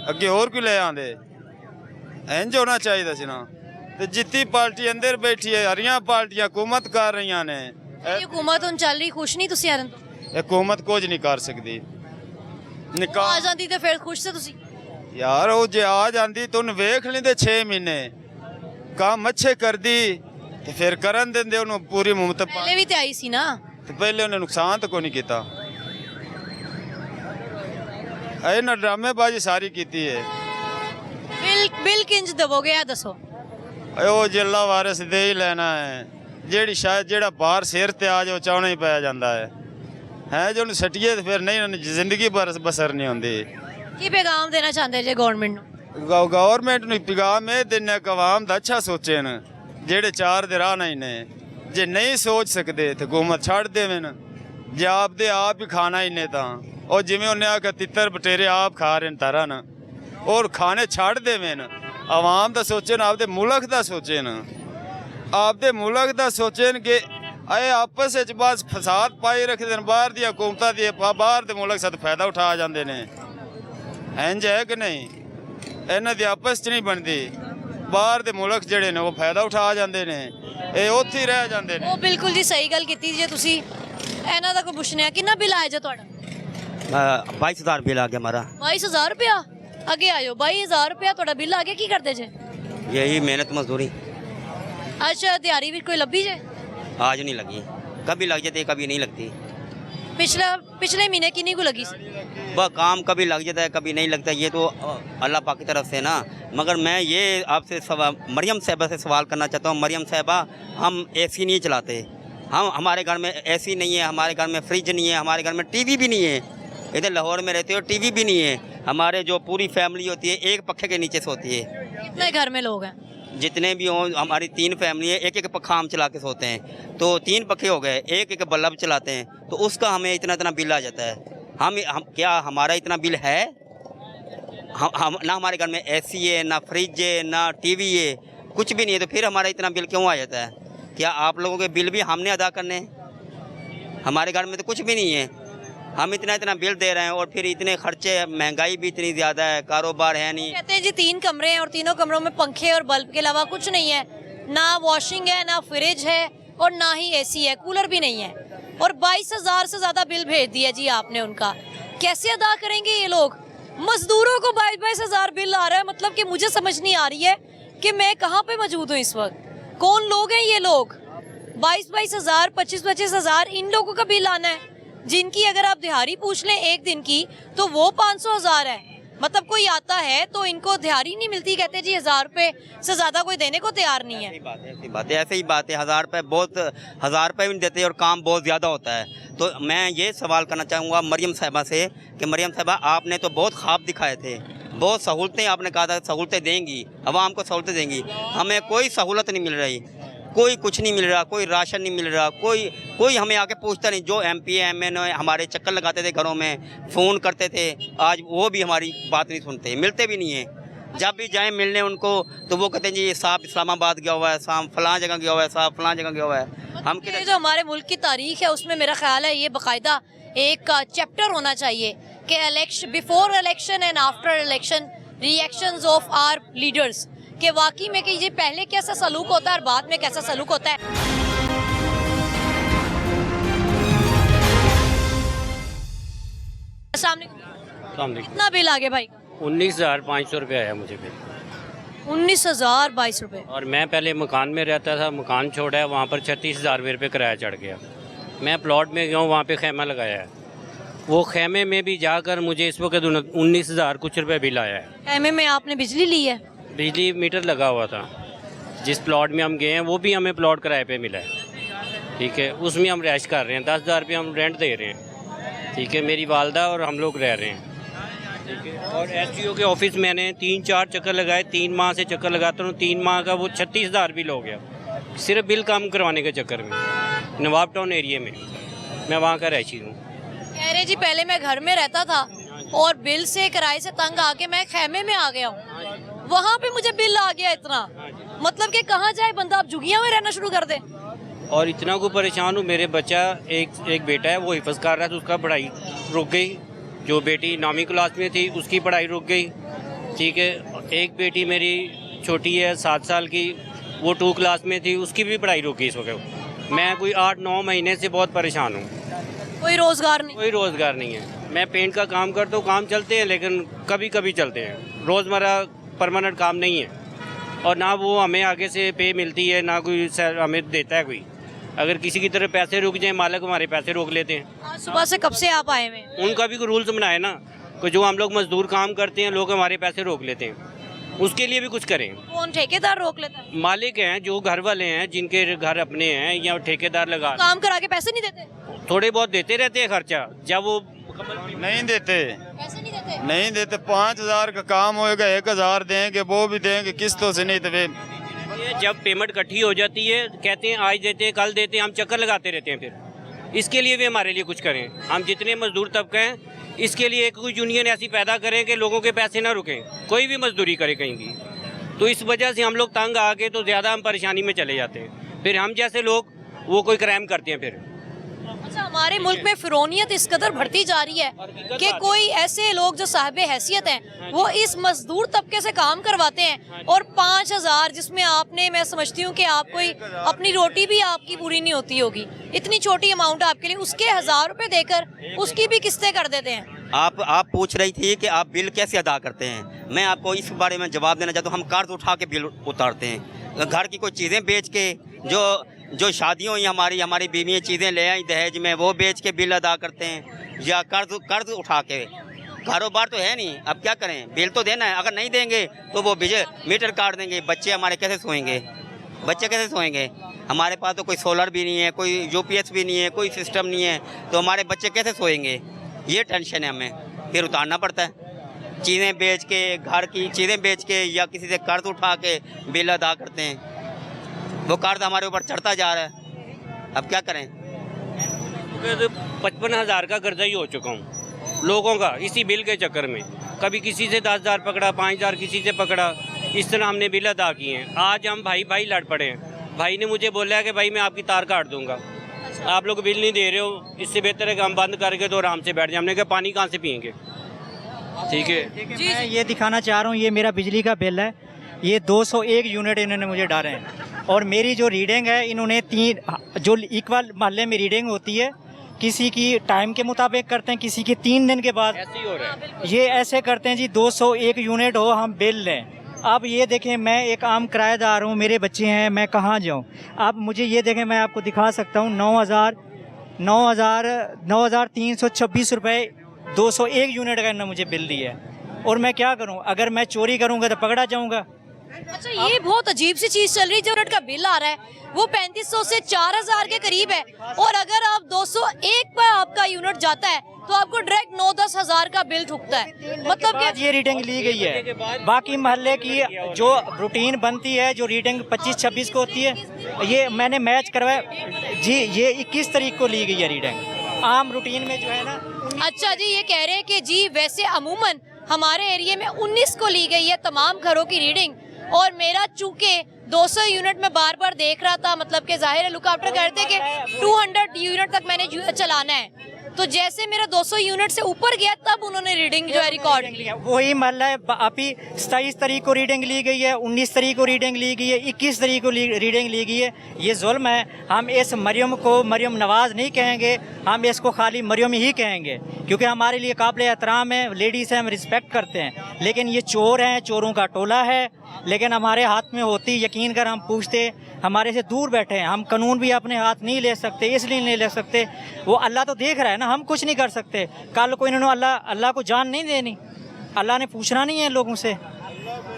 अगे होर कोई ले आंदे। इंज होना चाहिए सी ना। तो जितनी पार्टी अंदर बैठी है, हरियां पार्टियां हुकूमत कर रही ने। ये हुकूमत ਹੁਣ ਚੱਲ ਰਹੀ, ਖੁਸ਼ ਨਹੀਂ ਤੁਸੀਂ ਆਰਨ ਤੋਂ? हुकूमत कुछ नहीं कर सकती। ਆ निकाल ਜਾਂਦੀ ਤੇ ਫਿਰ ਖੁਸ਼ ਤੇ ਤੁਸੀਂ? यार वो जे आ जाती तो उन्हें वेख लेंदे 6 महीने काम अच्छे कर दी तो फिर करन देंदे उन्हें पूरी मुहम्मत। ਪਹਿਲੇ ਵੀ ਤੇ ਆਈ ਸੀ ਨਾ। तो पहले उन्हें नुकसान तो कोई नहीं किया, इन्हें ड्रामेबाजी सारी की है। बिल किंज दवोगे ਇਹ ਦੱਸੋ? वो जिला वारिस दे ही लेना है, जेड़ी शायद जेड़ा बाहर सिर ते आ जाओ चाहना ही पै जाता है जो उन्हें सटिए तो फिर नहीं जिंदगी बसर नहीं होती। ਕੀ ਪੈਗਾਮ ਦੇਣਾ ਚਾਹੁੰਦੇ ਜੇ ਗਵਰਨਮੈਂਟ ਨੂੰ? गवर्नमेंट ਨੂੰ पैगाम ਇਹ देने का आवाम ਦਾ अच्छा सोचे न, ਜਿਹੜੇ ਚਾਰ ਦੇ ਰਾਹ ਨਹੀਂ ਨੇ। ਜੇ ਨਹੀਂ ਸੋਚ ਸਕਦੇ ਤੇ ਹਕੂਮਤ ਛੱਡ ਦੇਵਨ, ਜੇ ਆਪ ਦੇ ਆਪ ਹੀ ਖਾਣਾ ਹੀ ਨੇ ਤਾਂ ਉਹ ਜਿਵੇਂ ਉਹਨੇ ਆਖਿਆ ਤਿੱਤਰ ਬਟੇਰੇ ਆਪ ਖਾ ਰਹੇ ਤਰਨ, ਔਰ ਖਾਣੇ ਛੱਡ ਦੇਵਨ। ਆਵਾਮ ਦਾ ਸੋਚਣ, ਆਪਦੇ ਮੁਲਕ ਦਾ ਸੋਚਣ, ਆਪਦੇ ਮੁਲਕ ਦਾ ਸੋਚਣ ਕਿ ਇਹ ਆਪਸ ਵਿੱਚ ਬਸ ਫਸਾਦ ਪਾਈ ਰੱਖਦੇ ਨੇ। ਬਾਹਰ ਦੀਆਂ ਹਕੂਮਤਾਂ ਦੀ ਬਾਹਰ ਦੇ ਮੁਲਕ ਸਾਥ ਫਾਇਦਾ ਉਠਾ ਜਾਂਦੇ ਨੇ। ਇੰਜ ਹੈ ਕਿ ਨਹੀਂ? ਇਹਨਾਂ ਦੀ ਆਪਸ 'ਚ ਨਹੀਂ ਬਣਦੀ। ਬਾਹਰ ਦੇ ਮੁਲਕ ਜਿਹੜੇ ਨੇ ਉਹ ਫਾਇਦਾ ਉਠਾ ਜਾਂਦੇ ਨੇ, ਇਹ ਉੱਥੇ ਹੀ ਰਹਿ ਜਾਂਦੇ ਨੇ। ਉਹ ਬਿਲਕੁਲ ਜੀ ਸਹੀ ਗੱਲ ਕੀਤੀ ਜੇ ਤੁਸੀਂ। ਇਹਨਾਂ ਦਾ ਕੋਈ ਪੁੱਛਣਿਆ ਕਿੰਨਾ ਬਿੱਲ ਆਇਆ ਜੇ ਤੁਹਾਡਾ? 22,000 बिल आ गया हमारा। 22,000 रुपया? ਅੱਗੇ ਆਇਓ। 22,000 रुपया ਤੁਹਾਡਾ ਬਿੱਲ ਆ ਗਿਆ, ਕੀ ਕਰਦੇ ਜੇ? यही मेहनत मजदूरी ਅੱਛਾ, ਦਿਹਾੜੀ ਵੀ ਕੋਈ ਲੱਭੀ ਜੇ? आज नहीं लगी, कभी लग जाती है कभी नहीं लगती। ਪਿਛਲੇ ਮਹੀਨੇ ਕਿੰਨੀ ਕੁ ਲੱਗੀ ਸੀ? वह काम कभी लग जाता है कभी नहीं लगता, ये तो अल्लाह पाक की तरफ से ना। मगर मैं ये आपसे मरियम साहिबा से सवाल करना चाहता हूँ। मरियम साहिबा, हम एसी नहीं चलाते, हमारे घर में एसी नहीं है, हमारे घर में फ्रिज नहीं है, हमारे घर में टीवी भी नहीं है। इधर लाहौर में रहते हो, टीवी भी नहीं है। हमारे जो पूरी फैमिली होती है एक पखे के नीचे सोती है। कितने घर में लोग हैं? जितने भी हों, हमारी 3 फैमिली है, एक एक पखा हम चला के सोते हैं, तो 3 पखे हो गए, एक एक बल्ब चलाते हैं, तो उसका हमें इतना इतना बिल आ जाता है। हम क्या हमारा इतना बिल है? हम ना हमारे घर में एसी है, ना फ्रिज है, ना टीवी है, कुछ भी नहीं है, तो फिर हमारा इतना बिल क्यों आ जाता है? क्या आप लोगों के बिल भी हमने अदा करने हैं? हमारे घर में तो कुछ भी नहीं है, हम इतना इतना बिल दे रहे हैं और फिर इतने खर्चे, महंगाई भी इतनी ज़्यादा है, कारोबार है नहीं। कहते हैं जी 3 कमरे हैं और तीनों कमरों में पंखे और बल्ब के अलावा कुछ नहीं है, ना वॉशिंग है, ना फ्रिज है और ना ही एसी है, कूलर भी नहीं है, और 22,000 से ज़्यादा बिल भेज दिया जी आपने उनका। कैसे अदा करेंगे ये लोग? मजदूरों को 22,000 बिल आ रहा है, मतलब कि मुझे समझ नहीं आ रही है कि मैं कहाँ पे मौजूद हूँ इस वक्त। कौन लोग हैं ये लोग? 22,000 25,000 इन लोगों का बिल आना है, जिनकी अगर आप दिहाड़ी पूछ लें एक दिन की तो वो 500,000 है। मतलब कोई आता है तो इनको दिहाड़ी नहीं मिलती, कहते जी 1,000 रुपए से ज़्यादा कोई देने को तैयार नहीं है। ऐसी बात है, ऐसी बात है, ऐसे ही बात है। 1,000 रुपये बहुत, 1,000 रुपये भी नहीं देते और काम बहुत ज़्यादा होता है। तो मैं ये सवाल करना चाहूँगा मरियम साहिबा से कि मरियम साहिबा, आपने तो बहुत ख्वाब दिखाए थे, बहुत सहूलतें आपने कहा था सहूलतें देंगी, आवाम को सहूलतें देंगी, हमें कोई सहूलत नहीं मिल रही, कोई कुछ नहीं मिल रहा, कोई राशन नहीं मिल रहा, कोई हमें आके पूछता नहीं। जो MP MN हमारे चक्कर लगाते थे घरों में, फ़ोन करते थे, आज वो भी हमारी बात नहीं सुनते, मिलते भी नहीं है। जब भी जाएं मिलने उनको तो वो कहते हैं जी ये साहब इस्लामाबाद गया हुआ है, साहब फलां जगह गया हुआ है, साहब फलां जगह गया हुआ है। हम ये जो हमारे मुल्क की तारीख है उसमें मेरा ख्याल है ये बाकायदा एक चैप्टर होना चाहिए कि election, before election and after election reactions of our leaders, कि वाकई में कि ये पहले कैसा सलूक होता है और बाद में कैसा सलूक होता है। सामने कितना बिल आ गया भाई? 19,500 रुपये आया मुझे बिल। 19,022 रुपए। और मैं पहले मकान में रहता था, मकान छोड़ा है, वहाँ पर 36,000 रुपये किराया चढ़ गया। मैं प्लॉट में गया हूँ, वहाँ पे खैमा लगाया है। वो खैमे में भी जाकर मुझे इस वक्त 19,000 कुछ रुपये बिल आया है। खैमे में आपने बिजली ली है? बिजली मीटर लगा हुआ था। जिस प्लॉट में हम गए हैं वो भी हमें प्लॉट किराए पे मिला है, ठीक है। उसमें हम रैश कर रहे हैं, 10,000 रुपये हम रेंट दे रहे हैं, ठीक है। मेरी वालदा और हम लोग रह रहे हैं, ठीक है। और SDO के ऑफिस मैंने 3-4 चक्कर लगाए, 3 माह से चक्कर लगाता हूँ। 3 माह का वो 36,000 बिल हो गया, सिर्फ बिल कम करवाने के चक्कर में। नवाब टाउन एरिया में मैं वहाँ का रहशी हूँ। कह रहे जी पहले मैं घर में रहता था और बिल से किराए से तंग आके मैं खैमे में आ गया हूँ, वहाँ पे मुझे बिल आ गया इतना। मतलब कि कहाँ जाए बंदा, अब झुग्गियाँ में रहना शुरू कर दे। और इतना को परेशान हूँ। मेरे बच्चा एक बेटा है, वो हिफज कर रहा था, उसका पढ़ाई रुक गई। जो बेटी 9वीं क्लास में थी उसकी पढ़ाई रुक गई, ठीक है। एक बेटी मेरी छोटी है 7 साल की, वो 2 क्लास में थी, उसकी भी पढ़ाई रुक गई इस वक्त। मैं कोई 8-9 महीने से बहुत परेशान हूँ। कोई रोजगार नहीं? कोई रोज़गार नहीं है। मैं पेंट का काम करता हूँ, काम चलते हैं लेकिन कभी कभी चलते हैं, रोज़मर्रा परमानेंट काम नहीं है। और ना वो हमें आगे से पे मिलती है, ना कोई हमें देता है कोई। अगर किसी की तरफ पैसे रुक जाए, मालिक हमारे पैसे रोक लेते हैं। आज सुबह से कब से आप आए हुए हैं? उनका भी कोई रूल्स बनाए ना, कि जो हम लोग मजदूर काम करते हैं, लोग हमारे पैसे रोक लेते हैं। उसके लिए भी कुछ करें। कौन ठेकेदार रोक लेता है? मालिक हैं, जो घर वाले हैं, जिनके घर अपने हैं, या ठेकेदार लगा काम करा के पैसे नहीं देते? थोड़े बहुत देते रहते हैं खर्चा। जब वो नहीं देते, पैसे नहीं देते? नहीं देते। 5,000 का काम होएगा, 1,000 देंगे, वो भी देंगे किस्तों से, नहीं तो वे ये जब पेमेंट इकट्ठी हो जाती है, कहते हैं आज देते हैं, कल देते हैं, हम चक्कर लगाते रहते हैं। फिर इसके लिए भी हमारे लिए कुछ करें। हम जितने मजदूर तबका हैं, इसके लिए एक कोई यूनियन ऐसी पैदा करें कि लोगों के पैसे ना रुकें, कोई भी मजदूरी करे कहीं की। तो इस वजह से हम लोग तंग आ के तो ज़्यादा हम परेशानी में चले जाते हैं। फिर हम जैसे लोग वो कोई क्राइम करते हैं फिर। अच्छा, हमारे मुल्क में फिरौनियत इस कदर बढ़ती जा रही है कि कोई ऐसे लोग जो साहिब हैसियत हैं वो इस मजदूर तबके से काम करवाते हैं, और 5,000 जिसमें आपने, मैं समझती हूँ कि आप कोई अपनी रोटी भी आपकी पूरी नहीं होती होगी, इतनी छोटी अमाउंट आपके लिए, उसके 1,000 रुपए देकर उसकी भी किस्तें कर देते हैं। आप पूछ रही थी कि आप बिल कैसे अदा करते हैं। मैं आपको इस बारे में जवाब देना चाहता हूँ। हम कर्ज उठा के बिल उतारते हैं, घर की कोई चीज़ें बेच के, जो शादियाँ हुई हमारी बीवी चीज़ें ले आई दहेज में, वो बेच के बिल अदा करते हैं, या कर्ज उठा के। कारोबार तो है नहीं, अब क्या करें, बिल तो देना है। अगर नहीं देंगे तो वो बिजली मीटर काट देंगे, बच्चे हमारे कैसे सोएंगे? हमारे पास तो कोई सोलर भी नहीं है, कोई UPS भी नहीं है, कोई सिस्टम नहीं है, तो हमारे बच्चे कैसे सोएंगे? ये टेंशन है हमें। फिर उतारना पड़ता है, चीज़ें बेच के, घर की चीज़ें बेच के, या किसी से कर्ज उठा के बिल अदा करते हैं। वो कर्ज हमारे ऊपर चढ़ता जा रहा है, अब क्या करें? 55,000 का कर्जा ही हो चुका हूँ लोगों का, इसी बिल के चक्कर में। कभी किसी से 10,000 पकड़ा, 5,000 किसी से पकड़ा, इस तरह हमने बिल अदा किए हैं। आज हम भाई लड़ पड़े हैं। भाई ने मुझे बोला है कि भाई मैं आपकी तार काट दूंगा, आप लोग बिल नहीं दे रहे हो, इससे बेहतर है कि हम बंद करके तो आराम से बैठ जाए। हमने कहा पानी कहाँ से पियेंगे, ठीक है। मैं ये दिखाना चाह रहा हूँ, ये मेरा बिजली का बिल है, ये 201 यूनिट इन्होंने मुझे डाले हैं। और मेरी जो रीडिंग है, इन्होंने 3 जो इक्वल मोहल्ले में रीडिंग होती है, किसी की टाइम के मुताबिक करते हैं, किसी की 3 दिन के बाद। ऐसे ही हो रहा है। ये ऐसे करते हैं जी, 201 यूनिट हो हम बिल लें। अब ये देखें, मैं एक आम किराएदार हूँ, मेरे बच्चे हैं, मैं कहाँ जाऊँ? अब मुझे ये देखें, मैं आपको दिखा सकता हूँ, 9,326 रुपये 201 यूनिट का इन्होंने मुझे बिल दिया है। और मैं क्या करूँ? अगर मैं चोरी करूँगा तो पकड़ा जाऊँगा। अच्छा, ये बहुत अजीब सी चीज चल रही है। जो यूनिट का बिल आ रहा है वो 3,500 से 4,000 के करीब है, और अगर आप 201 पर आपका यूनिट जाता है तो आपको डायरेक्ट 9-10 हज़ार का बिल ठुकता है। मतलब कि ये रीडिंग ली गई है। बाकी मोहल्ले की जो रूटीन बनती है, जो रीडिंग 25-26 को होती है, ये मैंने मैच करवाया जी, ये 21 तारीख को ली गई है रीडिंग। आम रूटीन में जो है ना। अच्छा जी, ये कह रहे हैं कि जी वैसे अमूमन हमारे एरिया में 19 को ली गई है तमाम घरों की रीडिंग, और मेरा चूंकि 200 यूनिट में बार बार देख रहा था, मतलब कि जाहिर है लुक आफ्टर करते कि 200 यूनिट तक मैंने चलाना है, तो जैसे मेरा 200 यूनिट से ऊपर गया तब उन्होंने रीडिंग जो है रिकॉर्ड की। वही मामला है। अभी 27 तारीख को रीडिंग ली गई है, 19 तारीख को रीडिंग ली गई है, 21 तारीख को रीडिंग ली गई है। ये जुल्म है। हम इस मरियम को मरियम नवाज़ नहीं कहेंगे, हम इसको खाली मरियम ही कहेंगे, क्योंकि हमारे लिए काबिल एहतराम है, लेडीज़ हैं, हम रिस्पेक्ट करते हैं। लेकिन ये चोर हैं, चोरों का टोला है, लेकिन हमारे हाथ में होती, यकीन कर हम पूछते, हमारे से दूर बैठे हैं। हम कानून भी अपने हाथ नहीं ले सकते, इसलिए नहीं ले सकते, वो अल्लाह तो देख रहा है ना, हम कुछ नहीं कर सकते। कल को इन्होंने अल्लाह को जान नहीं देनी, अल्लाह ने पूछना नहीं है लोगों से।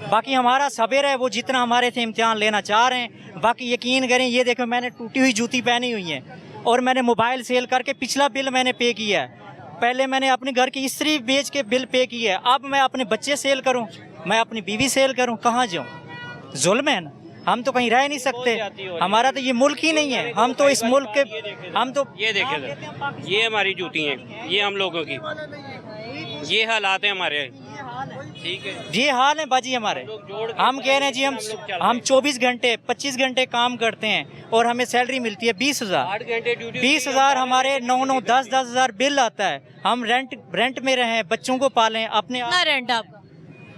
बाकी हमारा सब्र है, वो जितना हमारे से इम्तिहान लेना चाह रहे हैं। बाकी यकीन करें, ये देखो मैंने टूटी हुई जूती पहनी हुई है, और मैंने मोबाइल सेल करके पिछला बिल मैंने पे किया है। पहले मैंने अपने घर की इस्त्री बेच के बिल पे किया है, अब मैं अपने बच्चे सेल करूँ, मैं अपनी बीवी सेल करूँ, कहाँ जाऊँ? जुल्म है ना। हम तो कहीं रह नहीं सकते, हमारा तो ये मुल्क ही नहीं है। हम तो इस मुल्क के, हम तो ये देखे सर, ये हमारी जूती हैं, ये हम लोगों की, ये हालात हैं हमारे, ठीक है, ये हाल है बाजी हमारे। हम कह रहे हैं जी, हम 24 घंटे 25 घंटे काम करते हैं और हमें सैलरी मिलती है 20,000। 8 घंटे ड्यूटी, 20,000 हमारे 9-9 10-10 हज़ार बिल आता है। हम रेंट में रहें, बच्चों को पालें, अपने कितना रेंट आपका?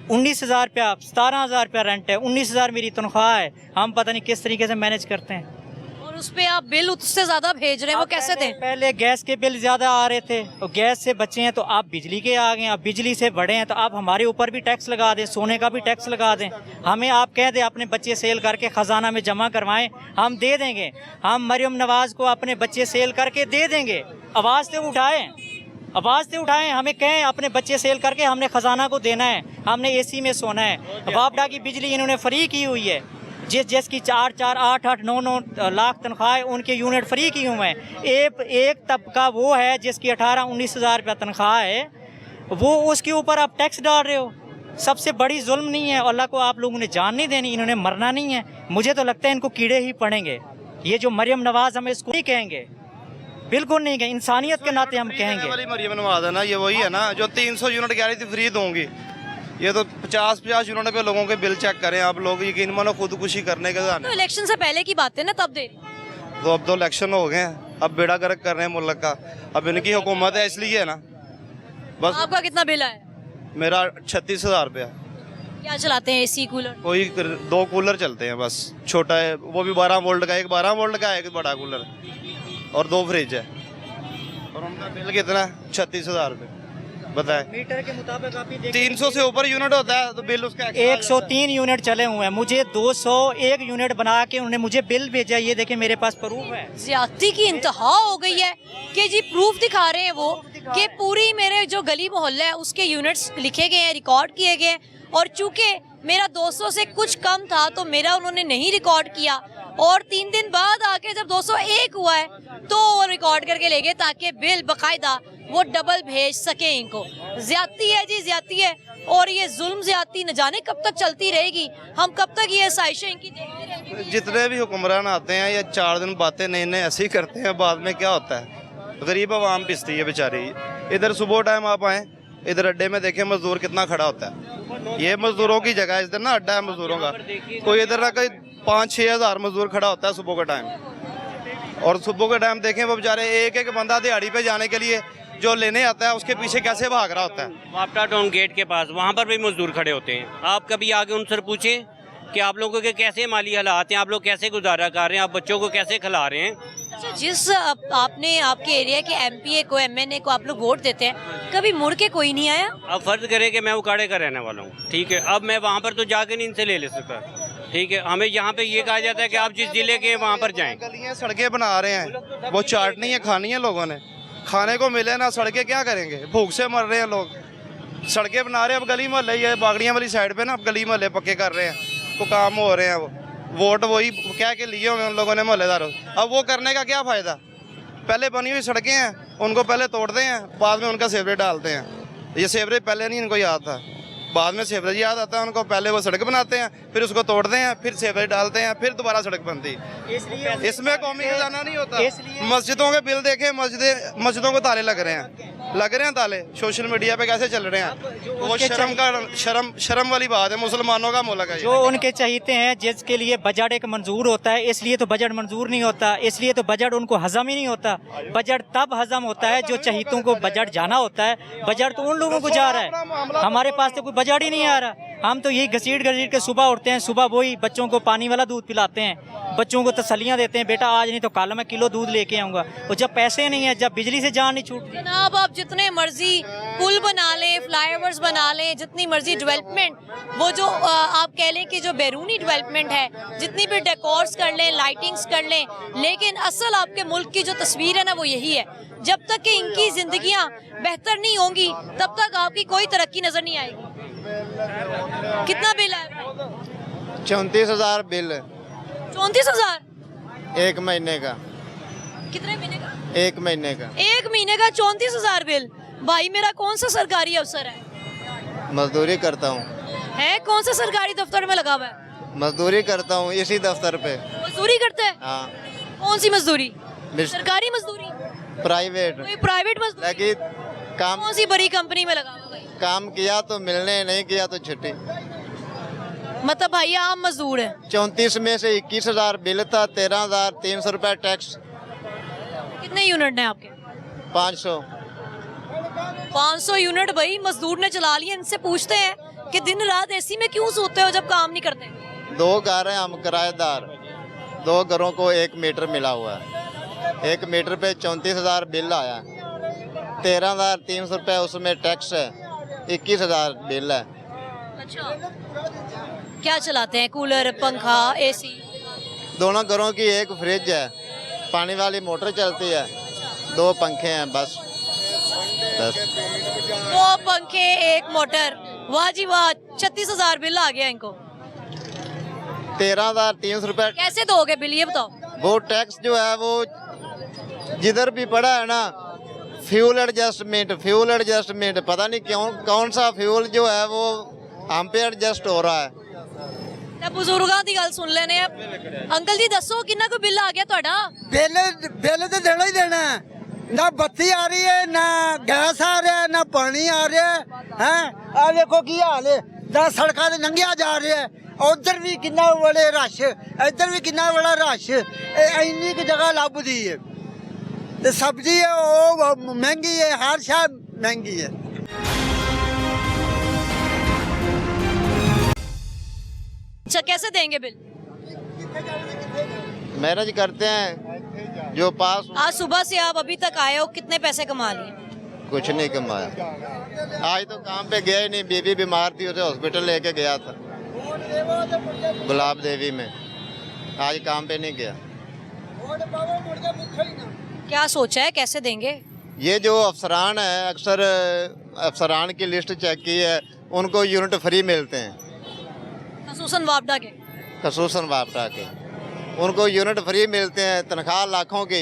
19,000 रुपया, 17,000 रुपया रेंट है, 19,000 मेरी तनख्वाह है। हम पता नहीं किस तरीके से मैनेज करते हैं। और उस पे आप बिल उससे ज्यादा भेज रहे हैं, वो कैसे थे? पहले गैस के बिल ज़्यादा आ रहे थे, और गैस से बचे हैं तो आप बिजली के आ गए, आप बिजली से बढ़े हैं तो आप हमारे ऊपर भी टैक्स लगा दें, सोने का भी टैक्स लगा दें। हमें आप कह दें अपने बच्चे सेल करके ख़जाना में जमा करवाएं, हम दे देंगे। हम मरियम नवाज़ को अपने बच्चे सेल करके दे देंगे। आवाज़ तो उठाएं, आवाज़ से उठाएं, हमें कहें अपने बच्चे सेल करके हमने ख़जाना को देना है, हमने एसी में सोना है। वापडा की बिजली इन्होंने फ्री की हुई है, जिसकी 4-4, 8-8, 9-9 लाख तनख्वाह, उनके यूनिट फ्री की हुए हैं। एक तबका वो है जिसकी 18-19 हज़ार रुपया तनख्वाह है, वो उसके ऊपर आप टैक्स डाल रहे हो। सबसे बड़ी जुल्म नहीं है? अल्लाह को आप लोगों ने जान नहीं देनी, इन्होंने मरना नहीं है। मुझे तो लगता है इनको कीड़े ही पड़ेंगे। ये जो मरियम नवाज़, हमें इसको नहीं कहेंगे, बिल्कुल नहीं कहेंगे, इंसानियत के नाते हम कहेंगे। वाली मरियम नवाज है ना, ये वही है ना जो 300 यूनिट कह रही थी फ्री दूंगी। ये तो 50-50 यूनिट पे लोगों के बिल चेक करें आप लोग, यकीन मानो खुदकुशी करने के तो इलेक्शन से पहले की बात है ना, तब दे। तो अब तो इलेक्शन हो गए हैं, अब बेड़ा गर्क कर रहे हैं मुल्क का। अब इनकी हुकूमत है इसलिए है ना। बस आपका कितना बिल आया? मेरा 36,000 रुपया। क्या चलाते हैं? AC, cooler? कोई 2 कूलर चलते हैं बस, छोटा है वो भी 12 वोल्ट का, एक 12 वोल्ट का है, एक बड़ा कूलर, और 2 फ्रिज है। और उनका बिल कितना है? 36,000 रुपये। बताएं, मीटर के मुताबिक आप ही 300 से ऊपर यूनिट होता है तो बिल उसका 103 यूनिट चले हुए हैं। मुझे 201 यूनिट बना के उन्होंने मुझे बिल भेजा, ये देखिए मेरे पास प्रूफ है। ज्यादती की इंतहा हो गई है कि जी प्रूफ दिखा रहे हैं वो कि पूरी मेरे जो गली मोहल्ला है उसके यूनिट्स लिखे गए हैं, रिकॉर्ड किए गए हैं, और चूंकि मेरा 200 से कुछ कम था तो मेरा उन्होंने नहीं रिकॉर्ड किया, और 3 दिन बाद आके जब 201 हुआ है तो वो रिकॉर्ड करके ले गए ताकि बिल बाकायदा वो डबल भेज सके इनको। ज्यादती है जी, ज्यादती है, और ये जुल्म ज्यादती न जाने कब तक चलती रहेगी, हम कब तक ये साजिशें इनकी देखते रहेंगे। जितने भी हुक्मरान आते हैं या 4 दिन बातें नए नए ऐसे ही करते हैं, बाद में क्या होता है, गरीब आवाम पिसती है बेचारी। इधर सुबह टाइम आप आएँ, इधर अड्डे में देखें मजदूर कितना खड़ा होता है। ये मजदूरों की जगह है, इधर ना अड्डा है मजदूरों का, कोई इधर ना कोई 5-6 हज़ार मजदूर खड़ा होता है सुबह के टाइम। और सुबह के टाइम देखें वो बेचारे एक बंदा दिहाड़ी पे जाने के लिए जो लेने आता है उसके पीछे कैसे भाग रहा होता है। वापडा टाउन गेट के पास, वहाँ पर भी मजदूर खड़े होते हैं। आप कभी आगे उनसे पूछें कि आप लोगों के कैसे माली हालात हैं, आप लोग कैसे गुजारा कर रहे हैं, आप बच्चों को कैसे खिला रहे हैं। अच्छा, जिस आपने आपके एरिया के एमपीए को, एमएनए को आप लोग वोट देते हैं, कभी मुड़ के कोई नहीं आया? अब फर्ज करें कि मैं उकाड़े का रहने वाला हूँ, ठीक है, अब मैं वहाँ पर तो जाके नहीं इनसे ले सकता, ठीक है। हमें यहाँ पे ये कहा जाता है कि आप जिस जिले के वहाँ पर जाएं। गलियाँ सड़कें बना रहे हैं, वो चाटनी है, खानी है लोगों ने, खाने को मिले ना, सड़कें क्या करेंगे, भूख से मर रहे हैं लोग। सड़कें बना रहे हैं, अब गली मोहल्ले, ये बागड़ियाँ वाली साइड पे ना अब गली मोहल्ले पक्के कर रहे हैं, तो काम हो रहे हैं। वो वोट वही क्या के लिए हुए उन लोगों ने मोहल्लेदारों, अब वो करने का क्या फ़ायदा। पहले बनी हुई सड़कें हैं, उनको पहले तोड़ते हैं, बाद में उनका सेवरेज डालते हैं। ये सेवरेज पहले नहीं इनको याद था, बाद में सेवरेज याद आता है उनको। पहले वो सड़क बनाते हैं, फिर उसको तोड़ते हैं, फिर सेवरेज डालते हैं, फिर दोबारा सड़क बनती। इसमें कौमी खजाना नहीं होता। मस्जिदों के बिल देखें, मस्जिदों को ताले लग रहे हैं ताले। सोशल मीडिया पे कैसे चल रहे हैं, वो शर्म वाली बात है। मुसलमानों का मुल्क है जो उनके चाहते हैं, जिसके लिए बजट एक मंजूर होता है, इसलिए तो बजट मंजूर नहीं होता, इसलिए तो बजट उनको हजम ही नहीं होता। बजट तब हजम होता है जो चहीतों को बजट जाना होता है। बजट तो उन लोगों को जा रहा है, हमारे पास तो कोई बजट ही नहीं आ रहा। हम तो यही घसीट के सुबह उठते हैं, सुबह वही बच्चों को पानी वाला दूध पिलाते हैं, बच्चों को तसल्लियाँ देते हैं, बेटा आज नहीं तो कल मैं किलो दूध लेके आऊँगा। और जब पैसे नहीं है, जब बिजली से जान नहीं छूटती। जनाब आप जितने मर्जी पुल बना लें, फ्लाईओवर्स बना लें, जितनी मर्जी डेवलपमेंट, वो जो आप कह लें कि जो बैरूनी डेवलपमेंट है, जितनी भी डेकोर्स कर लें, लाइटिंग्स कर लें, लेकिन असल आपके मुल्क की जो तस्वीर है ना वो यही है। जब तक कि इनकी जिंदगियां बेहतर नहीं होंगी तब तक आपकी कोई तरक्की नजर नहीं आएगी। कितना बिल है? 34,000 बिल, 34,000 1 महीने का। कितने महीने का? 1 महीने का। 1 महीने का 34,000 बिल। भाई मेरा कौन सा सरकारी अफसर है? मजदूरी करता हूँ। है कौन सा सरकारी दफ्तर में लगा हुआ है? मजदूरी करता हूँ इसी दफ्तर पे। मजदूरी करते हैं? हाँ। कौन सी मजदूरी? सरकारी मजदूरी? प्राइवेट। कोई प्राइवेट मजदूरी? लेकिन काम कौन सी बड़ी कंपनी में लगा हुआ है? काम किया तो मिलने, नहीं किया तो छुट्टी। मतलब भाई आम मजदूर है। 34 में से 21,000 बिल था, 13,300 रुपये टैक्स। कितने यूनिट हैं आपके? 500। 500 यूनिट भाई मजदूर ने चला लिए। इनसे पूछते हैं कि दिन रात एसी में क्यों सोते हो जब काम नहीं करते? 2 घर हैं, हम किराएदार। 2 घरों को 1 मीटर मिला हुआ है। 1 मीटर पे 34,000 बिल आया, 13,300 रुपये उसमें टैक्स है, 21,000 बिल है। अच्छा, क्या चलाते हैं? कूलर, पंखा, एसी? दोनों घरों की 1 फ्रिज है, पानी वाली मोटर चलती है, 2 पंखे हैं बस। 2 पंखे, 1 मोटर। वाह जी वाह, 36,000 बिल आ गया इनको। 13,300 रुपये। कैसे दोगे बिल ये बताओ? वो टैक्स जो है वो जिधर भी पड़ा है ना, फ्यूल एडजस्टमेंट पता नहीं क्यों कौन सा फ्यूल जो है वो हम पे एडजस्ट हो रहा है। ਤੇ ਬਜ਼ੁਰਗਾਂ ਦੀ ਗੱਲ ਸੁਣ ਲੈਨੇ ਆ। ਅੰਕਲ ਜੀ ਦੱਸੋ ਕਿੰਨਾ ਕੁ ਬਿੱਲ ਆ ਗਿਆ ਤੁਹਾਡਾ? ਬਿੱਲ ਤੇ ਦੇਣਾ ਹੀ ਦੇਣਾ ਹੈ। ਨਾ ਬੱਤੀ ਆ ਰਹੀ ਹੈ, ਨਾ ਗੈਸ ਆ ਰਿਹਾ, ਨਾ ਪਾਣੀ ਆ ਰਿਹਾ ਹੈ। ਆ ਦੇਖੋ ਕੀ ਹਾਲ ਹੈ, ਨਾ ਸੜਕਾਂ ਤੇ ਲੰਘਿਆ ਜਾ ਰਿਹਾ ਹੈ। ਉਧਰ ਵੀ ਕਿੰਨਾ ਬੜੇ ਰਸ਼, ਇੱਧਰ ਵੀ ਕਿੰਨਾ ਬੜਾ ਰਸ਼। ਇਹ ਇੰਨੀ ਕੁ ਜਗ੍ਹਾ ਲੱਭਦੀ ਹੈ ਤੇ ਸਬਜ਼ੀ ਹੈ ਉਹ ਮਹਿੰਗੀ ਹੈ, ਹਰ ਸ਼ੈ ਮਹਿੰਗੀ ਹੈ। अच्छा कैसे देंगे बिल? मैनेज करते हैं जो पास। आज सुबह से आप अभी तक आए हो, कितने पैसे कमा लिए? कुछ नहीं कमाया। आज तो काम पे गया ही नहीं, बीवी बीमार थी, उसे हॉस्पिटल लेके गया था गुलाब देवी में। आज काम पे नहीं गया। क्या सोचा है, कैसे देंगे? ये जो अफसरान है, अक्सर अफसरान की लिस्ट चेक की है, उनको यूनिट फ्री मिलते हैं, खसूसन वापडा के। खसूसन वापडा के उनको यूनिट फ्री मिलते हैं, तनख्वाह लाखों की।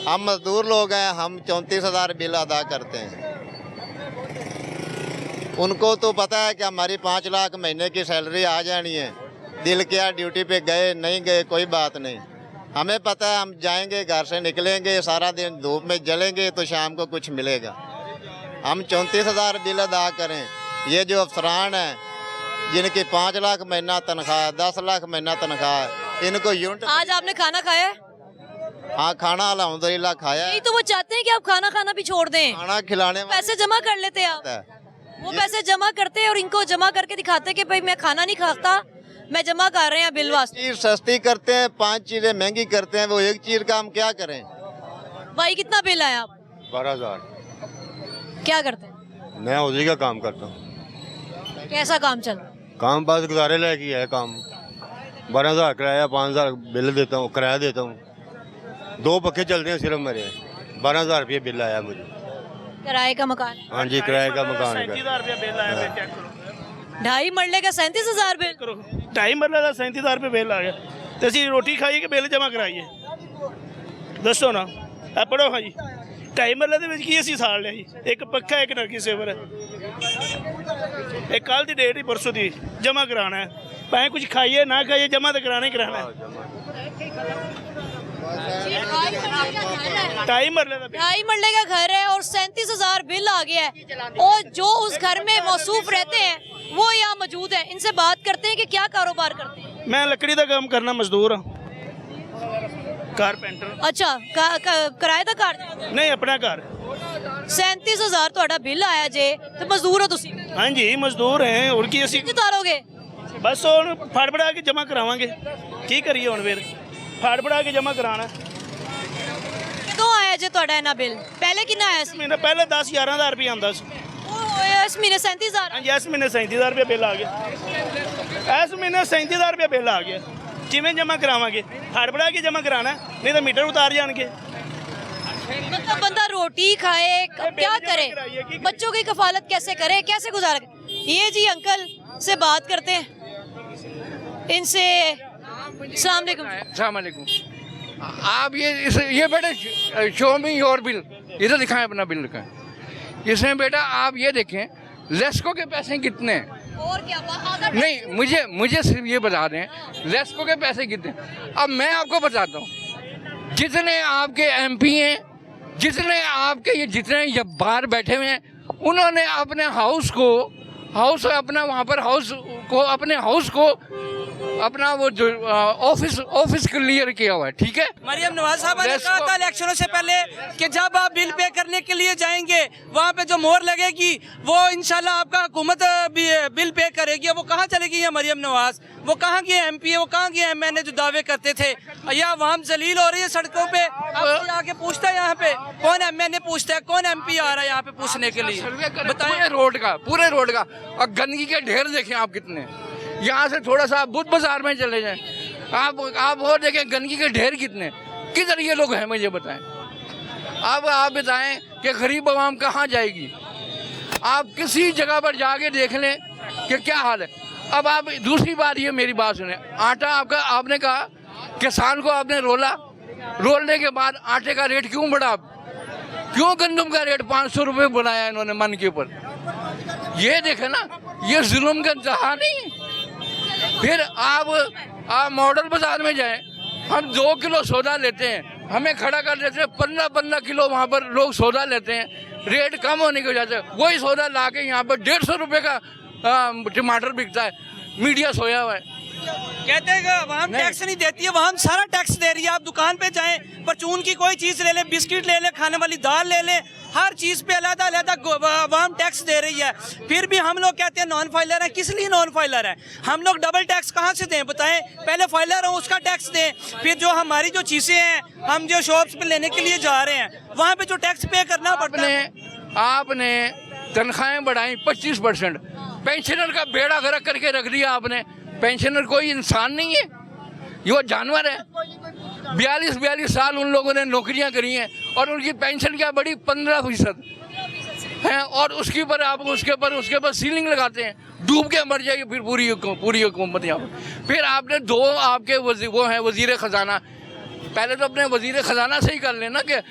हम मजदूर लोग हैं, हम 34,000 बिल अदा करते हैं। उनको तो पता है कि हमारी 5 लाख महीने की सैलरी आ जानी है। दिल क्या ड्यूटी पे गए नहीं गए कोई बात नहीं, हमें पता है हम जाएंगे, घर से निकलेंगे, सारा दिन धूप में जलेंगे तो शाम को कुछ मिलेगा। हम 34,000 बिल अदा करें। ये जो अफसरान हैं जिनकी 5 लाख महीना तनख्वाह, 10 लाख महीना तनख्वाह, इनको यूनिट। आज आपने खाना खाया? हाँ, खाना अल्हम्दुलिल्लाह खाया। यही तो वो चाहते हैं कि आप खाना खाना भी छोड़ दें। खाना खिलाने पैसे जमा कर लेते हैं आप। वो पैसे जमा करते हैं और इनको जमा करके दिखाते हैं कि भाई मैं खाना नहीं खाता, मैं जमा कर रहे हैं बिल वास्ते। चीज सस्ती करते हैं, 5 चीजें महंगी करते हैं, वो एक चीज का हम क्या करें? भाई कितना बिल आया आप? 12,000। क्या करते हैं? मैं हौजी का काम करता हूँ। कैसा काम चल रहा है? काम बस गुजारे लायक ही है काम। 12,000 किराया, 5,000 बिल देता हूँ, किराया देता हूँ। 2 पक्के चलते हैं सिर्फ मेरे। 12,000 रुपये बिल आया मुझे। किराए का मकान? हाँ जी, किराए का मकान है। 2.5 मरले का 37,000 बिल। 2.5 मरले का 37,000 रुपये बिल आ गया। तो असी रोटी खाई के बिल जमा कराइए, दसो ना। पढ़ो हाँ जी, ਢਾਈ ਮਰਲੇ ਦੇ ਵਿੱਚ ਕੀ ਅਸੀਂ ਸਾਲ ਲਿਆ ਜੀ? ਇੱਕ ਪੱਖਾ ਇੱਕ ਨਲਕੀ ਸੇਵਰ ਹੈ। ਇਹ ਕੱਲ ਦੀ ਡੇਟ ਹੀ ਪਰਸੋਂ ਦੀ ਜਮ੍ਹਾਂ ਕਰਾਉਣਾ ਹੈ। ਭਾਵੇਂ ਕੁਝ ਖਾਈਏ ਨਾ ਖਾਈਏ ਜਮ੍ਹਾਂ ਤਾਂ कराना ही कराना है। ढाई मरले का 2.5 मरले का घर है और 37,000 बिल आ गया है और जो उस घर में मौसूफ रहते हैं वो यहाँ मौजूद है। इनसे बात करते हैं कि क्या कारोबार करते हैं। मैं लकड़ी का काम करना मजदूर हाँ, कारपेंटर। अच्छा किराए का घर नहीं अपना घर। 37,000 ਤੁਹਾਡਾ ਬਿੱਲ ਆਇਆ ਜੇ ਤੇ ਮਜ਼ਦੂਰ ਹੋ ਤੁਸੀਂ? ਹਾਂਜੀ ਮਜ਼ਦੂਰ ਹੈ। ਹੋਰ ਕੀ ਅਸੀਂ ਉਤਾਰੋਗੇ? ਬਸ ਹੁਣ ਫੜ ਫੜਾ ਕੇ ਜਮ੍ਹਾਂ ਕਰਾਵਾਂਗੇ। ਕੀ ਕਰੀਏ ਹੁਣ ਫਿਰ? ਫੜ ਫੜਾ ਕੇ ਜਮ੍ਹਾਂ ਕਰਾਣਾ। ਕਦੋਂ ਆਇਆ ਜੇ ਤੁਹਾਡਾ ਇਹਨਾਂ ਬਿੱਲ? ਪਹਿਲੇ ਕਿੰਨਾ ਆਇਆ ਸੀ? ਮਹੀਨਾ ਪਹਿਲੇ 10-11 ਹਜ਼ਾਰ ਰੁਪਏ ਆਉਂਦਾ ਸੀ। ਉਹ ਇਸ ਮਹੀਨੇ 37,000। ਹਾਂਜੀ ਇਸ ਮਹੀਨੇ 37,000 ਰੁਪਏ ਬਿੱਲ ਆ ਗਿਆ। ਇਸ ਮਹੀਨੇ 37,000 ਰੁਪਏ ਬਿੱਲ ਆ ਗਿਆ। ਕਿਵੇਂ ਜਮ੍ਹਾਂ ਕਰਾਵਾਂਗੇ? ਫੜ ਫੜਾ ਕੇ जमा कराना, नहीं तो मीटर उतार जाएंगे। मतलब बंदा रोटी खाए क्या करे, बच्चों की कफालत कैसे करे, कैसे गुजारा करे? ये जी अंकल से बात करते हैं, इनसे अस्सलाम वालेकुम। आप ये बेटा शो मी योर बिल, इधर दिखाएं अपना बिल दिखाएं। इसमें बेटा आप ये देखें लेस्को के पैसे कितने हैं। और क्या नहीं मुझे सिर्फ ये बता दें लेस्को के पैसे कितने। अब मैं आपको बताता हूँ जितने आपके MP हैं, जितने आपके ये जितने बाहर बैठे हुए हैं, उन्होंने अपने हाउस अपना वहाँ पर अपने हाउस को अपना वो जो ऑफिस क्लियर किया हुआ है। ठीक है। मरियम नवाज साहब ने कहा था इलेक्शनों से पहले कि जब आप बिल पे करने के लिए जाएंगे वहाँ पे जो मोहर लगेगी वो इंशाल्लाह आपका हुकूमत बिल पे करेगी। वो कहाँ चलेगी है मरियम नवाज? वो कहाँ की MP है? वो कहाँ की MN जो दावे करते थे? या वहाँ जलील हो रही है सड़कों पे। अब आके पूछता है यहाँ पे कौन MN पूछता है, कौन MP आ रहा है यहाँ पे पूछने के लिए? बताइए पूरे रोड का और गंदगी के ढेर देखें आप कितने। यहाँ से थोड़ा सा बुद्ध बाजार में चले जाएं, आप और देखें गंदगी के ढेर कितने। किधर ये लोग हैं मुझे बताएं। अब आप बताएं कि गरीब आवाम कहाँ जाएगी। आप किसी जगह पर जाके देख लें कि क्या हाल है। अब आप दूसरी बात ये मेरी बात सुने, आटा आपने कहा किसान को आपने रोलने के बाद आटे का रेट क्यों बढ़ा? क्यों गंदम का रेट 500 रुपये बनाया इन्होंने मन के ऊपर? ये देखे ना, ये जुल्म का इंतहा नहीं है। फिर आप मॉडल बाजार में जाएं, हम 2 किलो सौदा लेते हैं, हमें खड़ा कर देते हैं 15 किलो वहाँ पर लोग सौदा लेते हैं। रेट कम होने की वजह से वही सौदा ला के यहाँ पर 150 रुपये का टमाटर बिकता है। मीडिया सोया हुआ है। कहते हैं कि वहाँ टैक्स नहीं देती है, वहाँ सारा टैक्स दे रही है। आप दुकान पे जाएं, परचून की कोई चीज़ ले लें, बिस्किट ले लें, खाने वाली दाल ले लें, हर चीज़ पे अलग-अलग वहाँ टैक्स दे रही है। फिर भी हम लोग कहते हैं नॉन फाइलर है। किस लिए नॉन फाइलर है? हम लोग डबल टैक्स कहाँ से दें बताएं? पहले फाइलर हो उसका टैक्स दें, फिर जो हमारी जो चीज़ें हैं हम जो शॉप्स पे लेने के लिए जा रहे हैं वहाँ पे जो टैक्स पे करना पड़ता है। आपने तनख्वाहें बढ़ाई 25%, पेंशनर का बेड़ा गर्क करके रख दिया आपने। पेंशनर कोई इंसान नहीं है, ये वो जानवर है। 42 साल उन लोगों ने नौकरियां करी हैं और उनकी पेंशन क्या बढ़ी 15% है। और उसके ऊपर सीलिंग लगाते हैं, डूब के मर जाएगी फिर पूरी हुकूमत यहाँ पर। फिर आपने 2 आपके वो हैं वजीर ख़जाना। पहले तो अपने वजीर ख़जाना से ही कर लेना कि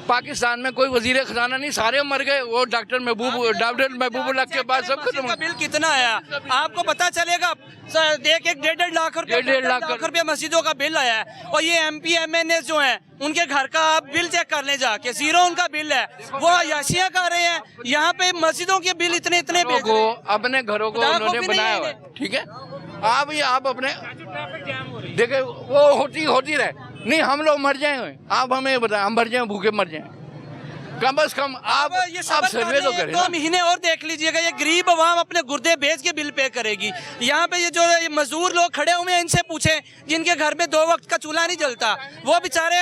पाकिस्तान में कोई वजीर ख़जाना नहीं, सारे मर गए। वो डॉक्टर महबूबुल्लाह के बाद सब खत्म। बिल कितना आया आपको पता चलेगा? 1.5 लाख रुपये मस्जिदों का बिल आया है। और ये MP MNA जो हैं उनके घर का आप बिल चेक कर लें जाके, 0 उनका बिल है। वो अयाशियाँ कर रहे हैं यहाँ पे, मस्जिदों के बिल इतने अपने घरों को उन्होंने बनाया हुआ है। ठीक है। आप अपने देखे वो होती रहे नहीं, हम लोग मर जाएंगे। आप हमें बताएं, हम मर जाएं, भूखे मर जाएं। कम से कम आप सर्वे तो करें। 2 महीने और देख लीजिएगा, ये गरीब आवाम अपने गुर्दे बेच के बिल पे करेगी। यहाँ पे ये जो मजदूर लोग खड़े हुए हैं इनसे पूछें, जिनके घर में 2 वक्त का चूल्हा नहीं जलता, वो बेचारे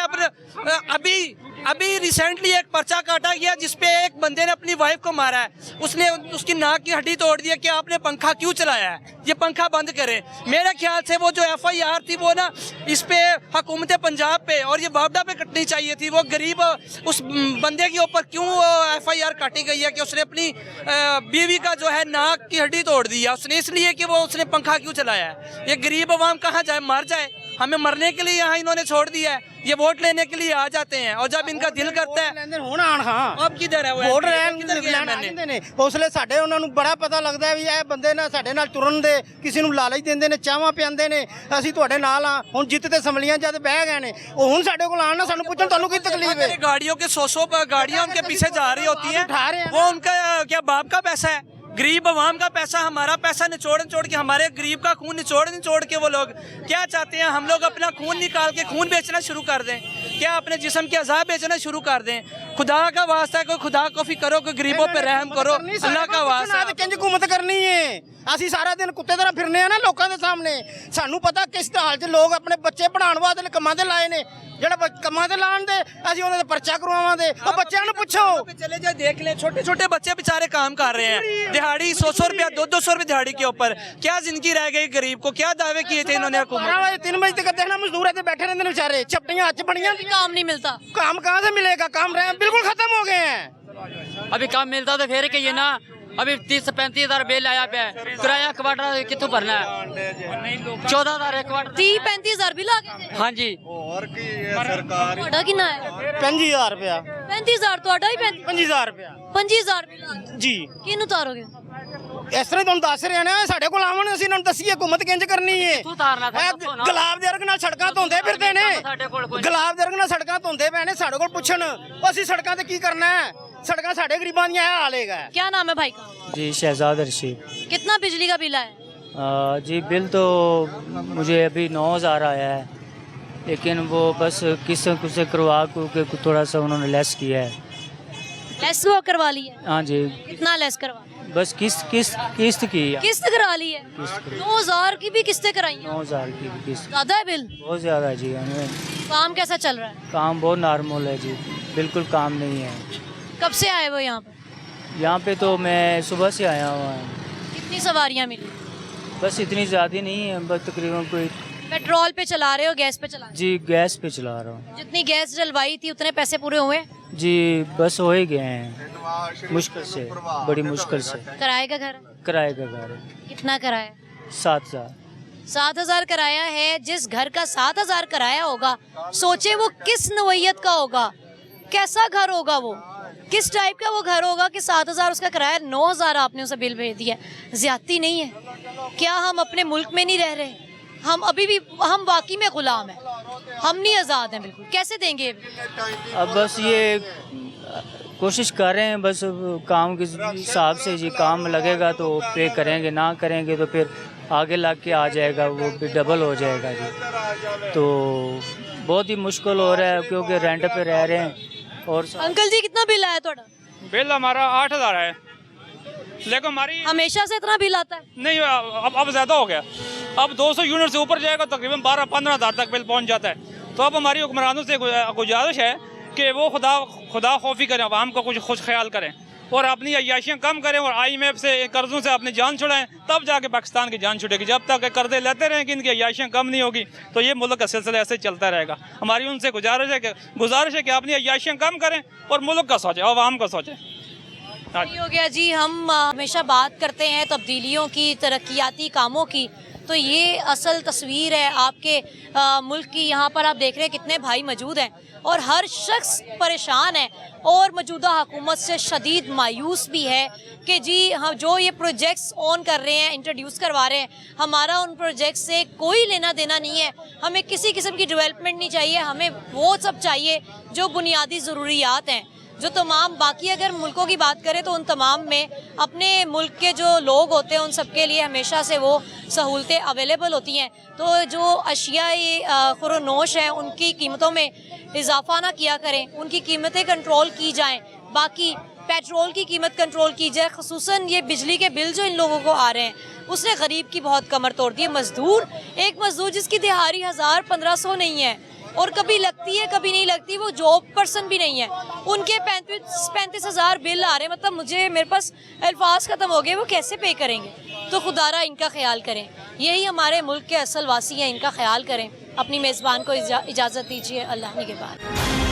अभी रिसेंटली एक पर्चा काटा गया जिसपे एक बंदे ने अपनी वाइफ को मारा है। उसने उसकी नाक की हड्डी तोड़ दी है कि आपने पंखा क्यों चलाया है, ये पंखा बंद करें। मेरे ख्याल से वो जो FIR थी वो ना इस पे हुकूमत पंजाब पे और ये बावडा पे कटनी चाहिए थी। वो गरीब उस बंदे के ऊपर क्यों FIR काटी गई है कि उसने अपनी बीवी का जो है नाक की हड्डी तोड़ दी है उसने, इसलिए कि वो उसने पंखा क्यों चलाया है। ये गरीब आवाम कहाँ जाए, मर जाए। हमें मरने के लिए यहाँ इन्होंने छोड़ दिया है। ये वोट लेने के लिए आ जाते हैं और जब इनका दिल करता है ਹੁਣ ਆਣ ਹਾਂ अब किधर है वो ਵੋਟ MP? ਲੈਣ किधर गया ਲੈਣ ਆ मैंने? ਜਾਂਦੇ ਨੇ ਉਸਲੇ ਸਾਡੇ ਉਹਨਾਂ ਨੂੰ ਬੜਾ ਪਤਾ ਲੱਗਦਾ ਵੀ ਇਹ ਬੰਦੇ ਨਾਲ ਸਾਡੇ ਨਾਲ ਤੁਰਨ ਦੇ ਕਿਸੇ ਨੂੰ ਲਾਲਚ ਦਿੰਦੇ ਨੇ ਚਾਹਾਂ ਪਿਆਉਂਦੇ ਨੇ ਅਸੀਂ ਤੁਹਾਡੇ ਨਾਲ ਆ ਹੁਣ ਜਿੱਤ ਤੇ ਸੰਭਲੀਆਂ ਜਦ ਬਹਿ ਗਏ ਨੇ ਉਹ ਹੁਣ ਸਾਡੇ ਕੋਲ ਆਣ ਨਾ ਸਾਨੂੰ ਪੁੱਛਣ ਤੁਹਾਨੂੰ ਕੀ ਤਕਲੀਫ ਹੈ गाड़ियों के 100 गाड़ियां उनके पीछे जा रही होती उठा रहे हैं हैं वो उनका क्या बाप का पैसा है गरीब आवाम का पैसा हमारा पैसा निचोड़ निचोड़ के हमारे गरीब का खून निचोड़ निचोड़ के वो लोग क्या चाहते हैं हम लोग अपना खून निकाल के खून बेचना शुरू कर दें क्या अपने जिस्म के अज़ाब बेचना शुरू कर दें खुदा का वास्ता है कोई खुदा को फिर करो कोई गरीबों पे रहम करो अल्लाह का वास्ता ਤੇ ਕਿੰਜ ਹੁਕੂਮਤ ਕਰਨੀ ਏ ਅਸੀਂ ਸਾਰਾ ਦਿਨ ਕੁੱਤੇ ਤਰ੍ਹਾਂ ਫਿਰਨੇ ਆ ਨਾ ਲੋਕਾਂ ਦੇ ਸਾਹਮਣੇ ਸਾਨੂੰ ਪਤਾ ਕਿਸ ਹਾਲ 'ਚ ਲੋਕ ਆਪਣੇ ਬੱਚੇ ਪੜਾਉਣ ਵਾਸਤੇ ਕੰਮਾਂ ਤੇ ਲਾਏ ਨੇ ਜਿਹੜਾ ਕੰਮਾਂ ਤੇ ਲਾਣ ਦੇ ਅਸੀਂ ਉਹਨਾਂ ਦਾ ਪਰਚਾ ਕਰਵਾਵਾਂਗੇ ਉਹ ਬੱਚਿਆਂ ਨੂੰ ਪੁੱਛੋ चले जाए देख ले छोटे छोटे बच्चे बेचारे काम कर रहे हैं दिहाड़ी 100 रुपया 200 रुपये दिहाड़ी के ऊपर क्या जिंदगी रह गई गरीब को क्या दावे किए थे इन्होंने हुकूमत 12 बजे 3 बजे तक देखना मजदूर ऐसे बैठे रहते हैं बेचारे छपटियां हथ बनियां काम नहीं मिलता। काम कहाँ से मिलेगा काम बिल्कुल खत्म हो गए हैं अभी काम मिलता तो फिर कहिए ना अभी 30-35 हज़ार बिल आया पे किराया क्वार्टर कितों भरना है 14,000 एक क्वार्टर 30-35 हज़ार बिल आ गए हाँ जी ਤੁਹਾਡਾ ਕਿੰਨਾ ਹੈ 5000 रुपया 35,000 ਤੁਹਾਡਾ ਹੀ 5000 रुपया 25,000 ਬਿਲ ਆ ਗਏ जी ਕਿਹਨੂੰ ਉਤਾਰੋਗੇ ਇਸ ਤਰ੍ਹਾਂ ਤੁਹਾਨੂੰ ਦੱਸ ਰਹੇ ਨੇ ਸਾਡੇ ਕੋਲ ਆਵਣ ਅਸੀਂ ਇਹਨਾਂ ਨੂੰ ਦੱਸੀਏ ਹੁਕੂਮਤ ਕਿੰਜ ਕਰਨੀ ਏ ਉਤਾਰਨਾ ਇਹ ਗੁਲਾਬ ਦੇ ਰੰਗ ਨਾਲ ਸੜਕਾਂ ਧੋਂਦੇ ਫਿਰਦੇ ਨੇ ਗੁਲਾਬ ਦੇ ਰੰਗ ਨਾਲ ਸੜਕਾਂ ਧੋਂਦੇ ਪਏ ਨੇ ਸਾਡੇ ਕੋਲ ਪੁੱਛਣ ਉਹ ਅਸੀਂ ਸੜਕਾਂ ਤੇ ਕੀ ਕਰਨਾ ਹੈ ਸੜਕਾਂ ਸਾਡੇ ਗਰੀਬਾਂ ਦੀਆਂ ਇਹ ਹਾਲੇਗਾ क्या नाम है भाई का जी शहजाद रशीद। कितना बिजली का बिल आया जी बिल तो मुझे अभी 9,000 आया है लेकिन वो बस किस से करवा के थोड़ा सा उन्होंने लेस किया है। लेस वो करवा ली है हाँ जी कितना लेस करवा बस किस्त की है। किस्त करा ली है 9,000 की भी किस्तें कराई हैं 9,000 की किस्त ज्यादा है बिल बहुत ज़्यादा है जी हमें काम कैसा चल रहा है काम बहुत नॉर्मल है जी बिल्कुल काम नहीं है। कब से आए वो यहाँ पर यहाँ पे तो मैं सुबह से आया हुआ हूँ कितनी सवारियाँ मिली बस इतनी ज़्यादा नहीं है बस तकरीबन कोई पेट्रोल पे चला रहे हो गैस पे चला रहे जी गैस पे चला रहा हूँ हो जितनी गैस डलवाई थी उतने पैसे पूरे हुए जी बस हो ही गए हैं मुश्किल से बड़ी मुश्किल से किराए का घर किराए का घर है कितना किराया 7,000 7,000 किराया है जिस घर का 7,000 किराया होगा सोचे वो किस नौइयत का होगा कैसा घर होगा वो किस टाइप का वो घर होगा कि 7,000 उसका किराया 9,000 आपने उसे बिल भेज दिया ज्यादती नहीं है क्या हम अपने मुल्क में नहीं रह रहे हम अभी भी हम वाकई में गुलाम हैं हम नहीं आज़ाद हैं बिल्कुल कैसे देंगे अब बस ये कोशिश कर रहे हैं बस काम के हिसाब से जी काम लगेगा तो पे करेंगे ना करेंगे तो फिर आगे लग के आ जाएगा वो भी डबल हो जाएगा जी तो बहुत ही मुश्किल हो रहा है क्योंकि रेंट पे रह रहे हैं और अंकल जी कितना बिल आया थोड़ा बिल हमारा 8,000 है लेकिन हमारी हमेशा से इतना बिल आता है नहीं अब ज़्यादा हो गया अब 200 यूनिट से ऊपर जाएगा तकरीबन 12-15 हज़ार तक बिल पहुंच जाता है तो अब हमारी हुक्मरानों से गुजारिश है कि वो खुदा खौफी करें आवाम का कुछ खुश ख्याल करें और अपनी अय्याशियाँ कम करें और IMF से कर्ज़ों से अपनी जान छुड़ाएं तब जाके पाकिस्तान की जान छुटेगी जब तक कर्ज़े लेते रहें कि इनकी अय्याशियाँ कम नहीं होगी तो ये मुल्क का सिलसिला ऐसे चलता रहेगा हमारी उनसे गुजारिश है कि अपनी अय्याशियाँ कम करें और मुल्क का सोचें आवाम का सोचें। सही हो गया जी हम हमेशा बात करते हैं तब्दीलियों की तरक्याती कामों की तो ये असल तस्वीर है आपके मुल्क की। यहाँ पर आप देख रहे हैं कितने भाई मौजूद हैं और हर शख्स परेशान है और मौजूदा हुकूमत से शदीद मायूस भी है कि जी हम जो ये प्रोजेक्ट्स ऑन कर रहे हैं इंट्रोड्यूस करवा रहे हैं हमारा उन प्रोजेक्ट से कोई लेना देना नहीं है। हमें किसी किस्म की डेवलपमेंट नहीं चाहिए हमें वो सब चाहिए जो बुनियादी ज़रूरियात हैं जो तमाम बाकी अगर मुल्कों की बात करें तो उन तमाम में अपने मुल्क के जो लोग होते हैं उन सब के लिए हमेशा से वो सहूलतें अवेलेबल होती हैं। तो जो अशिया खुरोनोश हैं उनकी कीमतों में इजाफा ना किया करें उनकी कीमतें कंट्रोल की जाएं। बाकी पेट्रोल की कीमत कंट्रोल की जाए ख़ुसूसन ये बिजली के बिल जो इन लोगों को आ रहे हैं उसने गरीब की बहुत कमर तोड़ दी है। एक मजदूर जिसकी दिहाड़ी 1,000-1,500 नहीं है और कभी लगती है कभी नहीं लगती वो जॉब पर्सन भी नहीं है उनके 35 हज़ार बिल आ रहे हैं मतलब मेरे पास अल्फाज ख़त्म हो गए वो कैसे पे करेंगे। तो खुदारा इनका ख्याल करें यही हमारे मुल्क के असल वासी हैं इनका ख्याल करें। अपनी मेज़बान को इजाज़त दीजिए अल्लाह के बाद।